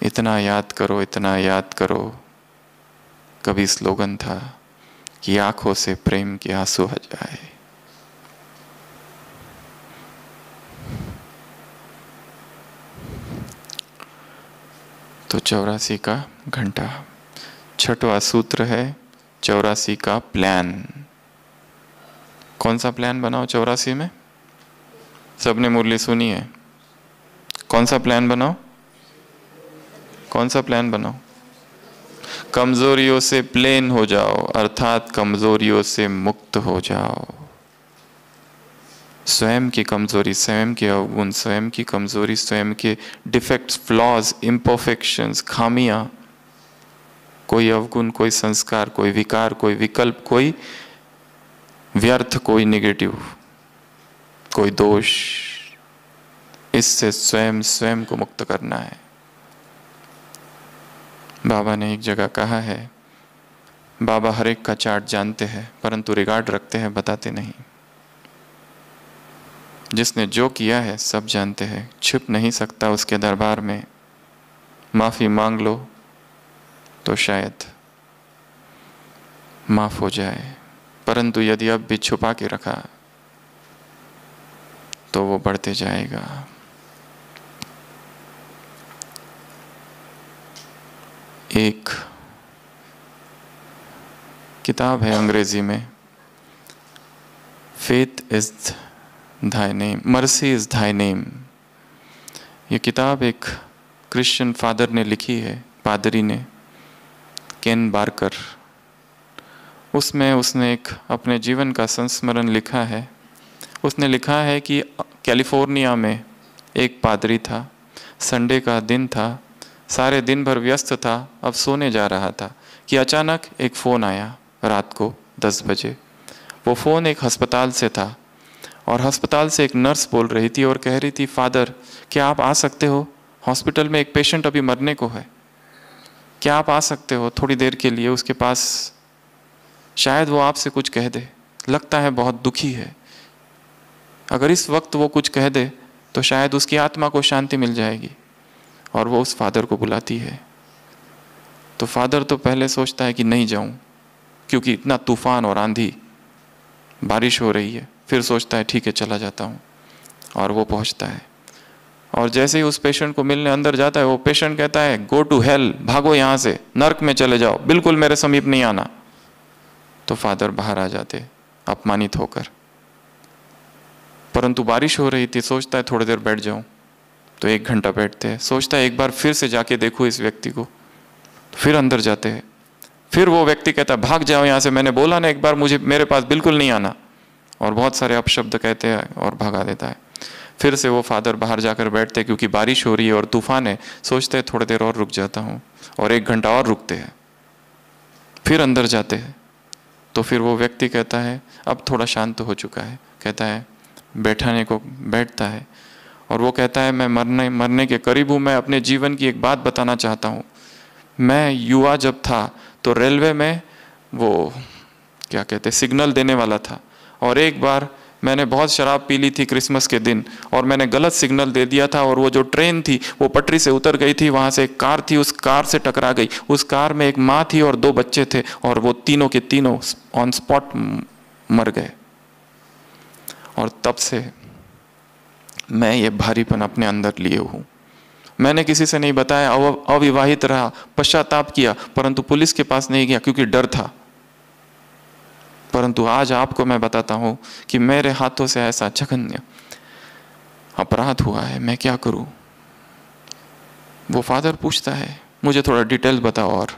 इतना याद करो, इतना याद करो। कभी स्लोगन था कि आंखों से प्रेम के आंसू आ जाए। तो 84 का घंटा। 6वां सूत्र है 84 का प्लान। कौन सा प्लान बनाओ 84 में? सबने मुरली सुनी है। कौन सा प्लान बनाओ? कौन सा प्लान बनाओ? कमजोरियों से प्लेन हो जाओ, अर्थात कमजोरियों से मुक्त हो जाओ। स्वयं की कमजोरी, स्वयं के अवगुण, स्वयं की कमजोरी, स्वयं के डिफेक्ट्स, फ्लॉज, इम्परफेक्शंस, खामियां, कोई अवगुण, कोई संस्कार, कोई विकार, कोई विकल्प, कोई व्यर्थ, कोई नेगेटिव, कोई दोष, इससे स्वयं को मुक्त करना है। बाबा ने एक जगह कहा है, बाबा हर एक का चार्ट जानते हैं परंतु रिगार्ड रखते हैं, बताते नहीं। जिसने जो किया है सब जानते हैं, छिप नहीं सकता उसके दरबार में। माफी मांग लो तो शायद माफ हो जाए, परंतु यदि अब भी छुपा के रखा तो वो बढ़ते जाएगा। एक किताब है अंग्रेजी में, faith is thy name, mercy is thy name. ये किताब एक क्रिश्चियन फादर ने लिखी है, पादरी ने, केन बार्कर। उसमें उसने एक अपने जीवन का संस्मरण लिखा है। उसने लिखा है कि कैलिफोर्निया में एक पादरी था, संडे का दिन था, सारे दिन भर व्यस्त था, अब सोने जा रहा था कि अचानक एक फ़ोन आया रात को 10 बजे। वो फ़ोन एक अस्पताल से था और अस्पताल से एक नर्स बोल रही थी और कह रही थी, फादर क्या आप आ सकते हो? हॉस्पिटल में एक पेशेंट अभी मरने को है, क्या आप आ सकते हो थोड़ी देर के लिए उसके पास? शायद वो आपसे कुछ कह दे, लगता है बहुत दुखी है। अगर इस वक्त वो कुछ कह दे तो शायद उसकी आत्मा को शांति मिल जाएगी। और वो उस फादर को बुलाती है। तो फादर तो पहले सोचता है कि नहीं जाऊं, क्योंकि इतना तूफान और आंधी, बारिश हो रही है। फिर सोचता है ठीक है चला जाता हूँ, और वो पहुँचता है। और जैसे ही उस पेशेंट को मिलने अंदर जाता है, वो पेशेंट कहता है गो टू हेल, भागो यहाँ से, नर्क में चले जाओ, बिल्कुल मेरे समीप नहीं आना। तो फादर बाहर आ जाते अपमानित होकर। परंतु बारिश हो रही थी, सोचता है थोड़ी देर बैठ जाऊं। तो 1 घंटा बैठते हैं, सोचता है एक बार फिर से जाके देखूं इस व्यक्ति को। फिर अंदर जाते हैं, फिर वो व्यक्ति कहता है भाग जाओ यहाँ से, मैंने बोला ना एक बार, मुझे मेरे पास बिल्कुल नहीं आना। और बहुत सारे अपशब्द कहते हैं और भगा देता है। फिर से वो फादर बाहर जाकर बैठते, क्योंकि बारिश हो रही है और तूफान है। सोचते हैं थोड़ी देर और रुक जाता हूँ, और 1 घंटा और रुकते हैं। फिर अंदर जाते हैं, तो फिर वो व्यक्ति कहता है अब थोड़ा शांत हो चुका है, कहता है बैठाने को बैठता है। और वो कहता है मैं मरने के करीब हूँ, मैं अपने जीवन की एक बात बताना चाहता हूँ। मैं युवा जब था तो रेलवे में वो क्या कहते सिग्नल देने वाला था, और एक बार मैंने बहुत शराब पी ली थी क्रिसमस के दिन, और मैंने गलत सिग्नल दे दिया था, और वो जो ट्रेन थी वो पटरी से उतर गई थी। वहाँ से एक कार थी, उस कार से टकरा गई। उस कार में एक माँ थी और 2 बच्चे थे, और वो तीनों के तीनों ऑन स्पॉट मर गए। और तब से मैं ये भारीपन अपने अंदर लिए हूँ। मैंने किसी से नहीं बताया, अविवाहित रहा, पश्चाताप किया, परंतु पुलिस के पास नहीं गया क्योंकि डर था। परंतु आज आपको मैं बताता हूं कि मेरे हाथों से ऐसा जघन्य अपराध हुआ है, मैं क्या करूं। वो फादर पूछता है मुझे थोड़ा डिटेल बताओ, और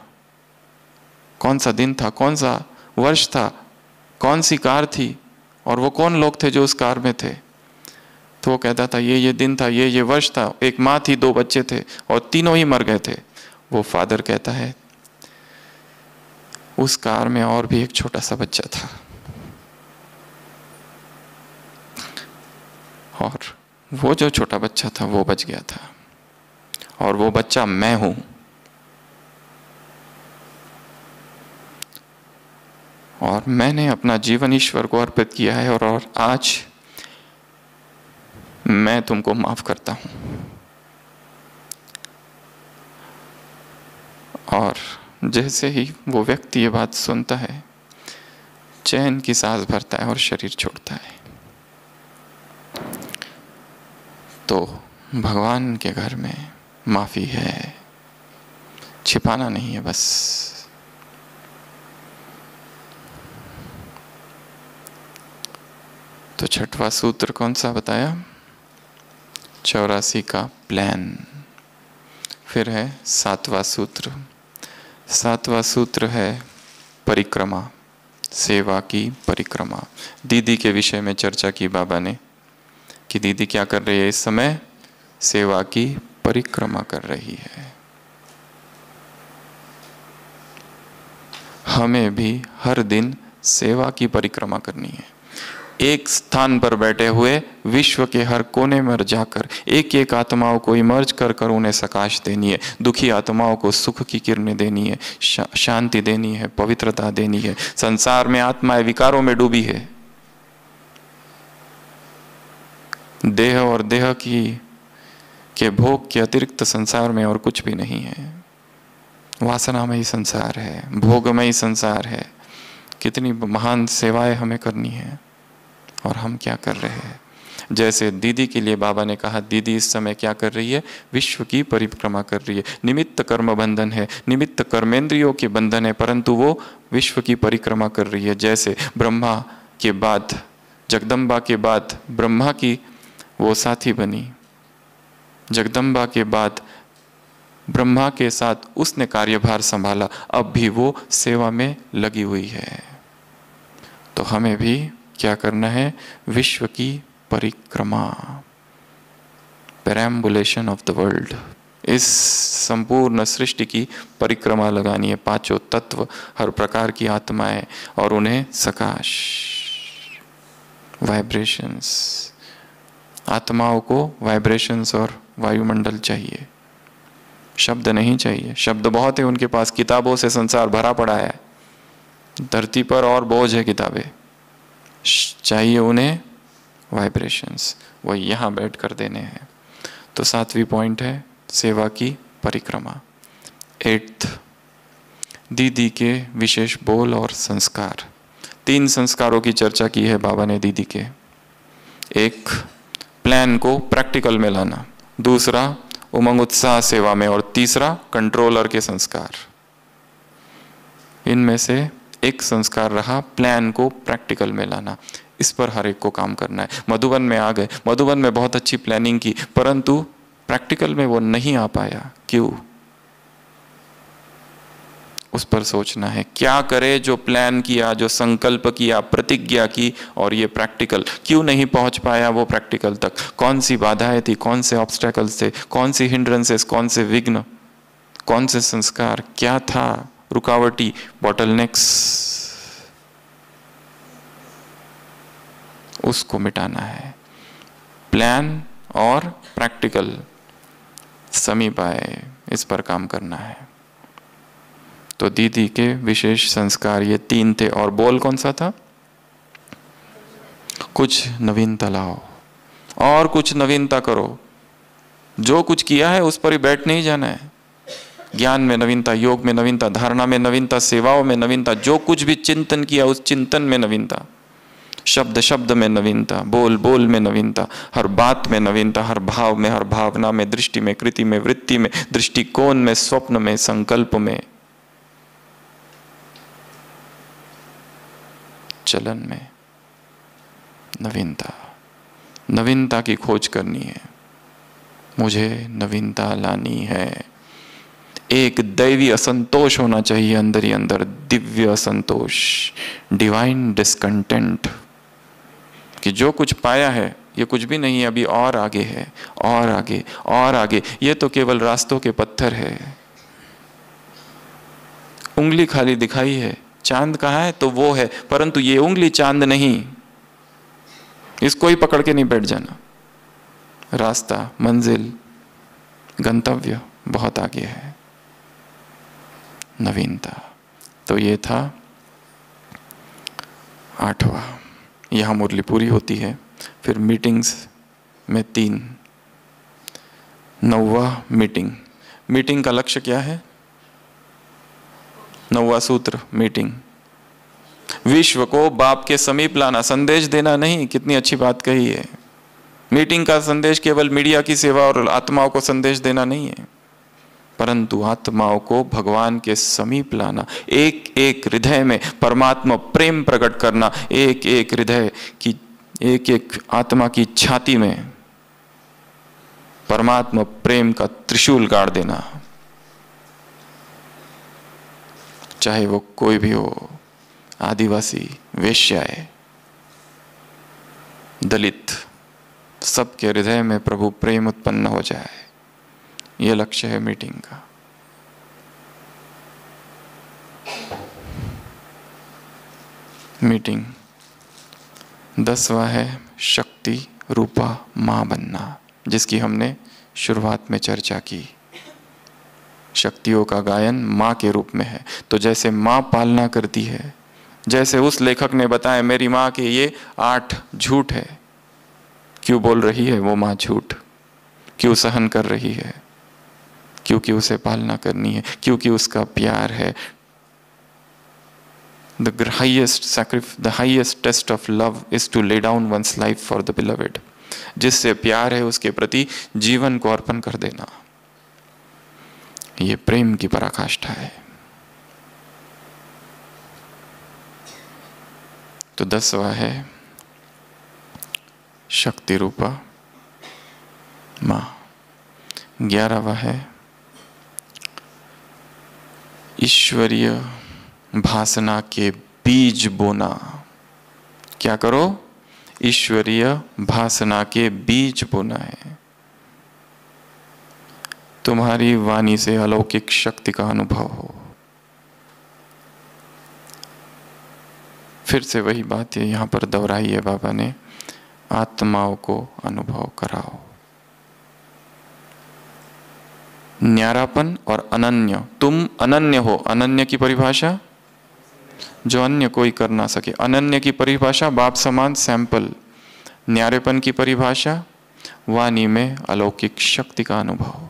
कौन सा दिन था, कौन सा वर्ष था, कौन सी कार थी, और वो कौन लोग थे जो उस कार में थे। तो वो कहता था ये दिन था, ये वर्ष था, एक माँ थी, 2 बच्चे थे, और तीनों ही मर गए थे। वो फादर कहता है उस कार में और भी एक छोटा सा बच्चा था, और वो जो छोटा बच्चा था वो बच गया था, और वो बच्चा मैं हूं। और मैंने अपना जीवन ईश्वर को अर्पित किया है, और आज मैं तुमको माफ करता हूं। और जैसे ही वो व्यक्ति ये बात सुनता है, चैन की सांस भरता है और शरीर छोड़ता है। तो भगवान के घर में माफी है, छिपाना नहीं है बस। तो 6वां सूत्र कौन सा बताया? 84 का प्लान। फिर है 7वां सूत्र। 7वां सूत्र है परिक्रमा, सेवा की परिक्रमा। दीदी के विषय में चर्चा की बाबा ने कि दीदी क्या कर रही है इस समय? सेवा की परिक्रमा कर रही है। हमें भी हर दिन सेवा की परिक्रमा करनी है। एक स्थान पर बैठे हुए विश्व के हर कोने में जाकर एक एक आत्माओं को इमर्ज कर कर उन्हें सकाश देनी है। दुखी आत्माओं को सुख की किरणें देनी है, शांति देनी है, पवित्रता देनी है। संसार में आत्माएं विकारों में डूबी है। देह और देह के भोग के अतिरिक्त संसार में और कुछ भी नहीं है। वासनामयी संसार है, भोगमयी संसार है। कितनी महान सेवाएं हमें करनी है, और हम क्या कर रहे हैं? जैसे दीदी के लिए बाबा ने कहा, दीदी इस समय क्या कर रही है? विश्व की परिक्रमा कर रही है। निमित्त कर्म बंधन है, निमित्त कर्मेंद्रियों के बंधन है, परंतु वो विश्व की परिक्रमा कर रही है। जैसे ब्रह्मा के बाद, जगदम्बा के बाद ब्रह्मा की वो साथी बनी, जगदम्बा के बाद ब्रह्मा के साथ उसने कार्यभार संभाला, अब भी वो सेवा में लगी हुई है। तो हमें भी क्या करना है? विश्व की परिक्रमा, पेराम्बुलेशन ऑफ द वर्ल्ड। इस संपूर्ण सृष्टि की परिक्रमा लगानी है। 5 तत्व, हर प्रकार की आत्माएं, और उन्हें सकाश, वाइब्रेशंस। आत्माओं को वाइब्रेशंस और वायुमंडल चाहिए, शब्द नहीं चाहिए। शब्द बहुत है उनके पास, किताबों से संसार भरा पड़ा है, धरती पर और बोझ है किताबें। चाहिए उन्हें वाइब्रेशंस, वो यहाँ बैठ कर देने हैं। तो 7वीं पॉइंट है सेवा की परिक्रमा। 8th, दीदी के विशेष बोल और संस्कार। 3 संस्कारों की चर्चा की है बाबा ने दीदी के। एक, प्लान को प्रैक्टिकल में लाना, दूसरा उमंग उत्साह सेवा में, और तीसरा कंट्रोलर के संस्कार। इनमें से एक संस्कार रहा प्लान को प्रैक्टिकल में लाना। इस पर हर एक को काम करना है। मधुबन में आ गए, मधुबन में बहुत अच्छी प्लानिंग की, परंतु प्रैक्टिकल में वो नहीं आ पाया। क्यों? उस पर सोचना है, क्या करे जो प्लान किया, जो संकल्प किया, प्रतिज्ञा की, और ये प्रैक्टिकल क्यों नहीं पहुंच पाया वो प्रैक्टिकल तक? कौन सी बाधाएं थी, कौन से ऑब्स्टेकल्स थे, कौन सी हिंड्रेंसेस, कौन से विघ्न, कौन से संस्कार, क्या था रुकावटी, बॉटलनेक्स, उसको मिटाना है। प्लान और प्रैक्टिकल समीप आए, इस पर काम करना है। तो दीदी के विशेष संस्कार ये 3 थे। और बोल कौन सा था? कुछ नवीनता लाओ और कुछ नवीनता करो। जो कुछ किया है उस पर ही बैठ नहीं जाना है। ज्ञान में नवीनता, योग में नवीनता, धारणा में नवीनता, सेवाओं में नवीनता, जो कुछ भी चिंतन किया उस चिंतन में नवीनता, शब्द शब्द में नवीनता, बोल बोल में नवीनता, हर बात में नवीनता, हर भाव में, हर भावना में, दृष्टि में, कृति में, वृत्ति में, दृष्टिकोण में, स्वप्न में, संकल्प में, चलन में नवीनता। नवीनता की खोज करनी है, मुझे नवीनता लानी है। एक दैवी असंतोष होना चाहिए अंदर ही अंदर, दिव्य असंतोष, डिवाइन डिस्कंटेंट, कि जो कुछ पाया है ये कुछ भी नहीं है, अभी और आगे है, और आगे और आगे। ये तो केवल रास्तों के पत्थर है, उंगली खाली दिखाई है, चांद कहाँ है तो वो है, परंतु ये उंगली चांद नहीं, इसको ही पकड़ के नहीं बैठ जाना। रास्ता, मंजिल, गंतव्य बहुत आगे है। नवीनता। तो ये था 8वां। यहाँ मुरली पूरी होती है, फिर मीटिंग्स में 3। 9वां मीटिंग। मीटिंग का लक्ष्य क्या है? 9वां सूत्र, मीटिंग। विश्व को बाप के समीप लाना, संदेश देना नहीं। कितनी अच्छी बात कही है। मीटिंग का संदेश केवल मीडिया की सेवा और आत्माओं को संदेश देना नहीं है, परंतु आत्माओं को भगवान के समीप लाना, एक एक हृदय में परमात्मा प्रेम प्रकट करना, एक एक हृदय की, एक एक आत्मा की छाती में परमात्मा प्रेम का त्रिशूल गाड़ देना, चाहे वो कोई भी हो, आदिवासी, वेश्याएं, दलित, सबके हृदय में प्रभु प्रेम उत्पन्न हो जाए। ये लक्ष्य है मीटिंग का। मीटिंग 10वां है शक्ति रूपा मां बनना, जिसकी हमने शुरुआत में चर्चा की। शक्तियों का गायन मां के रूप में है। तो जैसे मां पालना करती है, जैसे उस लेखक ने बताया मेरी मां के ये 8 झूठ है। क्यों बोल रही है वो मां झूठ? क्यों सहन कर रही है? क्योंकि उसे पालना करनी है, क्योंकि उसका प्यार है। The highest test of love is to lay down one's life for the beloved. जिससे प्यार है उसके प्रति जीवन को अर्पण कर देना, ये प्रेम की पराकाष्ठा है। तो 10वां है शक्ति रूपा मां। 11वां है ईश्वरीय भासना के बीज बोना। क्या करो? ईश्वरीय भासना के बीज बोना है। तुम्हारी वाणी से अलौकिक शक्ति का अनुभव हो। फिर से वही बात है यहां पर दोहराई है बाबा ने, आत्माओं को अनुभव कराओ। न्यारापन और अनन्य। तुम अनन्य हो। अनन्य की परिभाषा जो अन्य कोई कर ना सके। अनन्य की परिभाषा बाप समान सैंपल। न्यारेपन की परिभाषा वाणी में अलौकिक शक्ति का अनुभव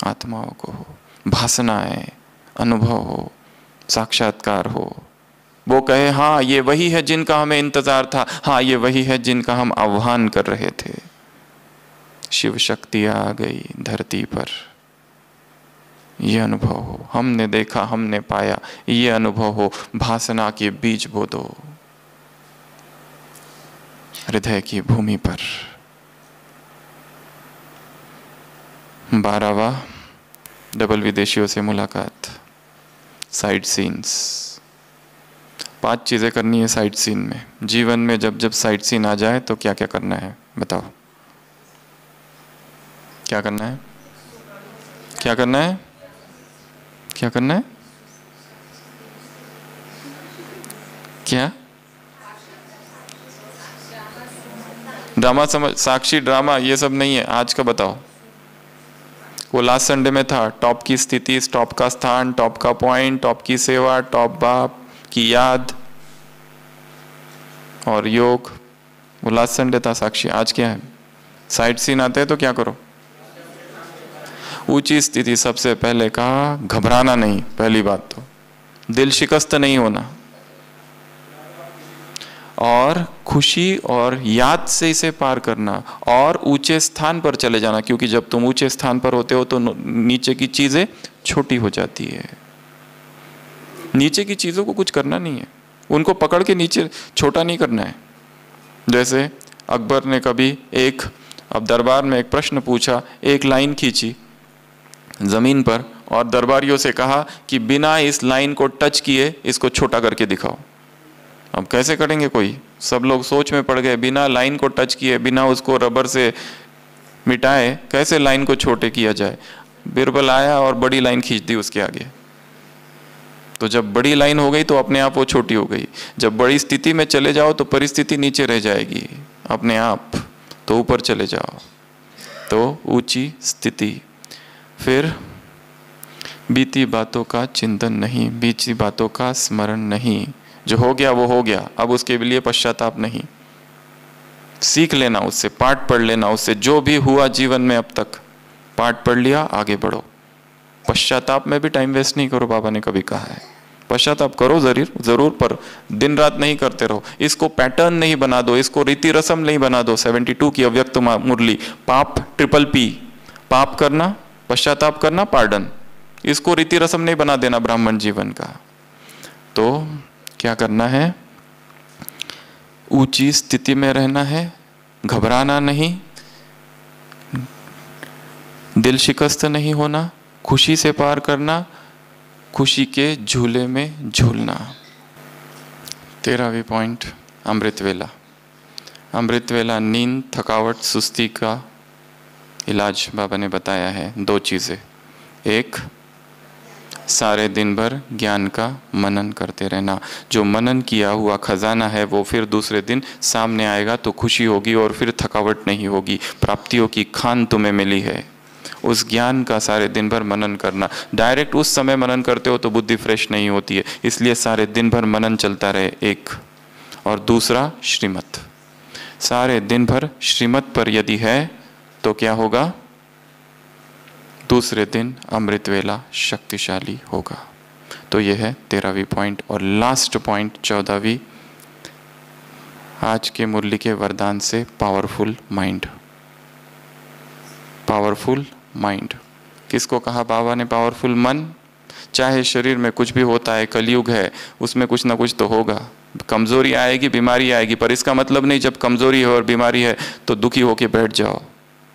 आत्माओं को हो। भासना है, अनुभव हो, साक्षात्कार हो, वो कहे हाँ ये वही है जिनका हमें इंतजार था, हाँ ये वही है जिनका हम आह्वान कर रहे थे। शिव शक्ति आ गई धरती पर, ये अनुभव हो। हमने देखा, हमने पाया, ये अनुभव हो। भासना के बीज बो दो हृदय की भूमि पर। 12वां डबल विदेशियों से मुलाकात, साइड सीन्स। 5 चीजें करनी है साइड सीन में। जीवन में जब जब साइड सीन आ जाए तो क्या क्या करना है बताओ? क्या करना है? क्या करना है? क्या करना है? क्या ड्रामा समझ, साक्षी ड्रामा ये सब नहीं है आज का, बताओ। वो लास्ट संडे में था, टॉप की स्थिति, टॉप का स्थान, टॉप का पॉइंट, टॉप की सेवा, टॉप बाप की याद और योग। वो लास्ट संडे था साक्षी। आज क्या है? साइड सीन आते हैं तो क्या करो? ऊंची स्थिति। सबसे पहले कहा घबराना नहीं, पहली बात तो दिल शिकस्त नहीं होना, और खुशी और याद से इसे पार करना, और ऊंचे स्थान पर चले जाना, क्योंकि जब तुम ऊंचे स्थान पर होते हो तो नीचे की चीजें छोटी हो जाती है। नीचे की चीजों को कुछ करना नहीं है, उनको पकड़ के नीचे छोटा नहीं करना है। जैसे अकबर ने कभी अब दरबार में एक प्रश्न पूछा, एक लाइन खींची जमीन पर और दरबारियों से कहा कि बिना इस लाइन को टच किए इसको छोटा करके दिखाओ। अब कैसे करेंगे कोई? सब लोग सोच में पड़ गए, बिना लाइन को टच किए, बिना उसको रबर से मिटाए कैसे लाइन को छोटे किया जाए। बिरबल आया और बड़ी लाइन खींच दी उसके आगे। तो जब बड़ी लाइन हो गई तो अपने आप वो छोटी हो गई। जब बड़ी स्थिति में चले जाओ तो परिस्थिति नीचे रह जाएगी अपने आप, तो ऊपर चले जाओ तो ऊंची स्थिति। फिर बीती बातों का चिंतन नहीं, बीती बातों का स्मरण नहीं। जो हो गया वो हो गया, अब उसके लिए पश्चाताप नहीं। सीख लेना उससे, पाठ पढ़ लेना उससे। जो भी हुआ जीवन में अब तक पाठ पढ़ लिया, आगे बढ़ो। पश्चाताप में भी टाइम वेस्ट नहीं करो, बाबा ने कभी कहा है। पश्चाताप करो जरूर, पर दिन रात नहीं करते रहो। इसको पैटर्न नहीं बना दो, इसको रीति रस्म नहीं बना दो। 72 की अव्यक्त मुरली, पाप ट्रिपल पी, पाप करना, पश्चाताप करना, पार्डन। इसको रीति रस्म नहीं बना देना ब्राह्मण जीवन का। तो क्या करना है? ऊंची स्थिति में रहना है, घबराना नहीं, दिल शिकस्त नहीं होना, खुशी से पार करना, खुशी के झूले में झूलना। 13वीं पॉइंट, अमृत वेला। अमृत वेला नींद, थकावट, सुस्ती का इलाज बाबा ने बताया है। 2 चीजें, एक सारे दिन भर ज्ञान का मनन करते रहना। जो मनन किया हुआ खजाना है वो फिर दूसरे दिन सामने आएगा तो खुशी होगी और फिर थकावट नहीं होगी। प्राप्तियों की खान तुम्हें मिली है, उस ज्ञान का सारे दिन भर मनन करना। डायरेक्ट उस समय मनन करते हो तो बुद्धि फ्रेश नहीं होती है, इसलिए सारे दिन भर मनन चलता रहे, एक। और दूसरा श्रीमत, सारे दिन भर श्रीमत पर यदि है तो क्या होगा? दूसरे दिन अमृत वेला शक्तिशाली होगा। तो यह है 13वीं पॉइंट। और लास्ट पॉइंट 14वीं, आज के मुरली के वरदान से पावरफुल माइंड। पावरफुल माइंड किसको कहा बाबा ने? पावरफुल मन। चाहे शरीर में कुछ भी होता है, कलयुग है, उसमें कुछ ना कुछ तो होगा। कमजोरी आएगी, बीमारी आएगी, पर इसका मतलब नहीं जब कमजोरी है और बीमारी है तो दुखी होके बैठ जाओ।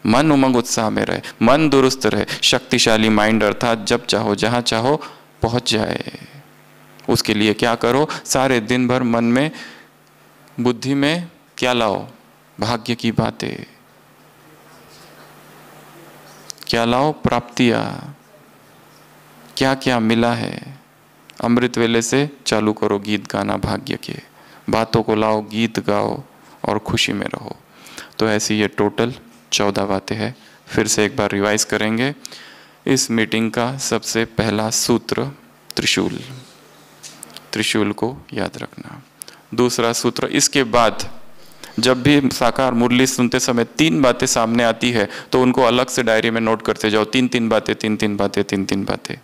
मन उमंग उत्साह में रहे, मन दुरुस्त रहे। शक्तिशाली माइंड अर्थात जब चाहो जहां चाहो पहुंच जाए। उसके लिए क्या करो? सारे दिन भर मन में, बुद्धि में क्या लाओ? भाग्य की बातें। क्या लाओ? प्राप्तियां। क्या क्या मिला है? अमृत वेले से चालू करो गीत गाना भाग्य के। बातों को लाओ, गीत गाओ और खुशी में रहो। तो ऐसी ये टोटल 14 बातें हैं। फिर से एक बार रिवाइज करेंगे। इस मीटिंग का सबसे पहला सूत्र त्रिशूल, त्रिशूल को याद रखना। दूसरा सूत्र, इसके बाद जब भी साकार मुरली सुनते समय 3 बातें सामने आती है तो उनको अलग से डायरी में नोट करते जाओ। 3-3 बातें, 3-3 बातें, 3-3 बातें।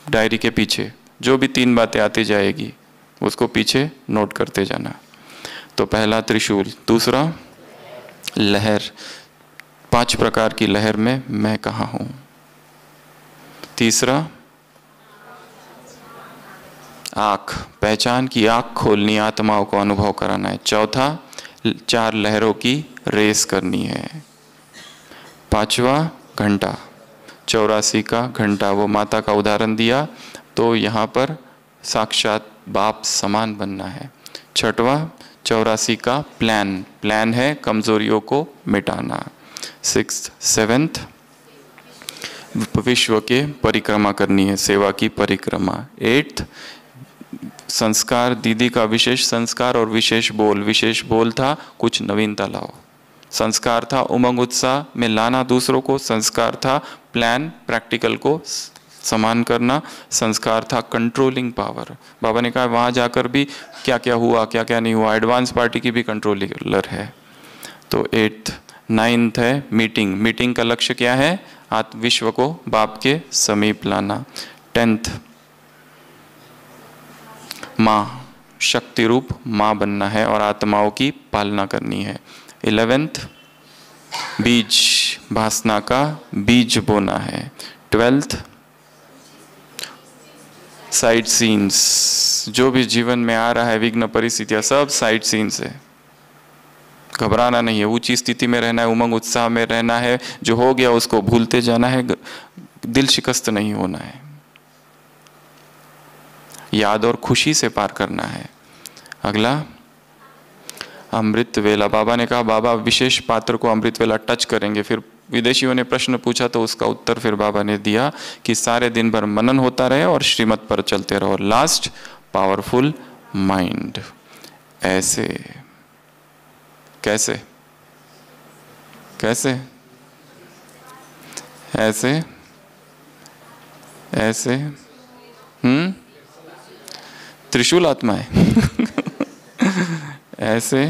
डायरी के पीछे जो भी 3 बातें आती जाएगी उसको पीछे नोट करते जाना। तो पहला त्रिशूल, दूसरा लहर, 5 प्रकार की लहर में मैं कहाँ हूँ, तीसरा आँख, पहचान की आँख खोलनी, आत्माओं को अनुभव कराना है, चौथा 4 लहरों की रेस करनी है, 5वां घंटा, 84 का घंटा, वो माता का उदाहरण दिया तो यहाँ पर साक्षात बाप समान बनना है, 6वां 84 का प्लान है कमजोरियों को मिटाना, 6th 7th विश्व के परिक्रमा करनी है, सेवा की परिक्रमा, 8th संस्कार, दीदी का विशेष संस्कार और विशेष बोल था कुछ नवीनता लाओ, संस्कार था उमंग उत्साह में लाना दूसरों को, संस्कार था प्लान प्रैक्टिकल को समान करना, संस्कार था कंट्रोलिंग पावर। बाबा ने कहा वहाँ जाकर भी क्या क्या हुआ क्या क्या नहीं हुआ, एडवांस पार्टी की भी कंट्रोलर है। तो 8th 9th है मीटिंग का लक्ष्य क्या है, विश्व को बाप के समीप लाना, 10th माँ, शक्ति रूप माँ बनना है और आत्माओं की पालना करनी है, 11th बीज, भासना का बीज बोना है, 12th साइड सीन्स, जो भी जीवन में आ रहा है विघ्न परिस्थितियां सब साइड सीन्स है, घबराना नहीं है, ऊंची स्थिति में रहना है, उमंग उत्साह में रहना है, जो हो गया उसको भूलते जाना है, दिल शिकस्त नहीं होना है, याद और खुशी से पार करना है। अगला अमृत वेला, बाबा ने कहा बाबा विशेष पात्र को अमृत वेला टच करेंगे, फिर विदेशियों ने प्रश्न पूछा तो उसका उत्तर फिर बाबा ने दिया कि सारे दिन भर मनन होता रहे और श्रीमत पर चलते रहो, लास्ट पावरफुल माइंड। ऐसे कैसे कैसे ऐसे ऐसे त्रिशूल आत्मा है ऐसे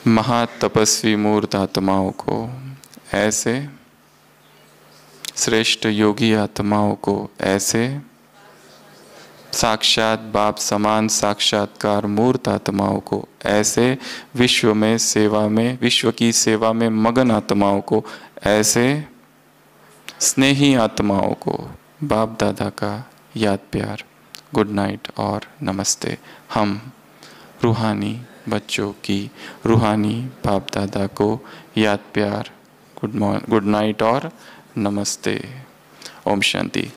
महातपस्वी मूर्त आत्माओं को, ऐसे श्रेष्ठ योगी आत्माओं को, ऐसे साक्षात बाप समान साक्षात्कार मूर्त आत्माओं को, ऐसे विश्व में सेवा में, विश्व की सेवा में मगन आत्माओं को, ऐसे स्नेही आत्माओं को बाप दादा का याद प्यार, गुड नाइट और नमस्ते। हम रूहानी बच्चों की रूहानी बाप दादा को याद प्यार, गुड नाइट और नमस्ते। ओम शांति।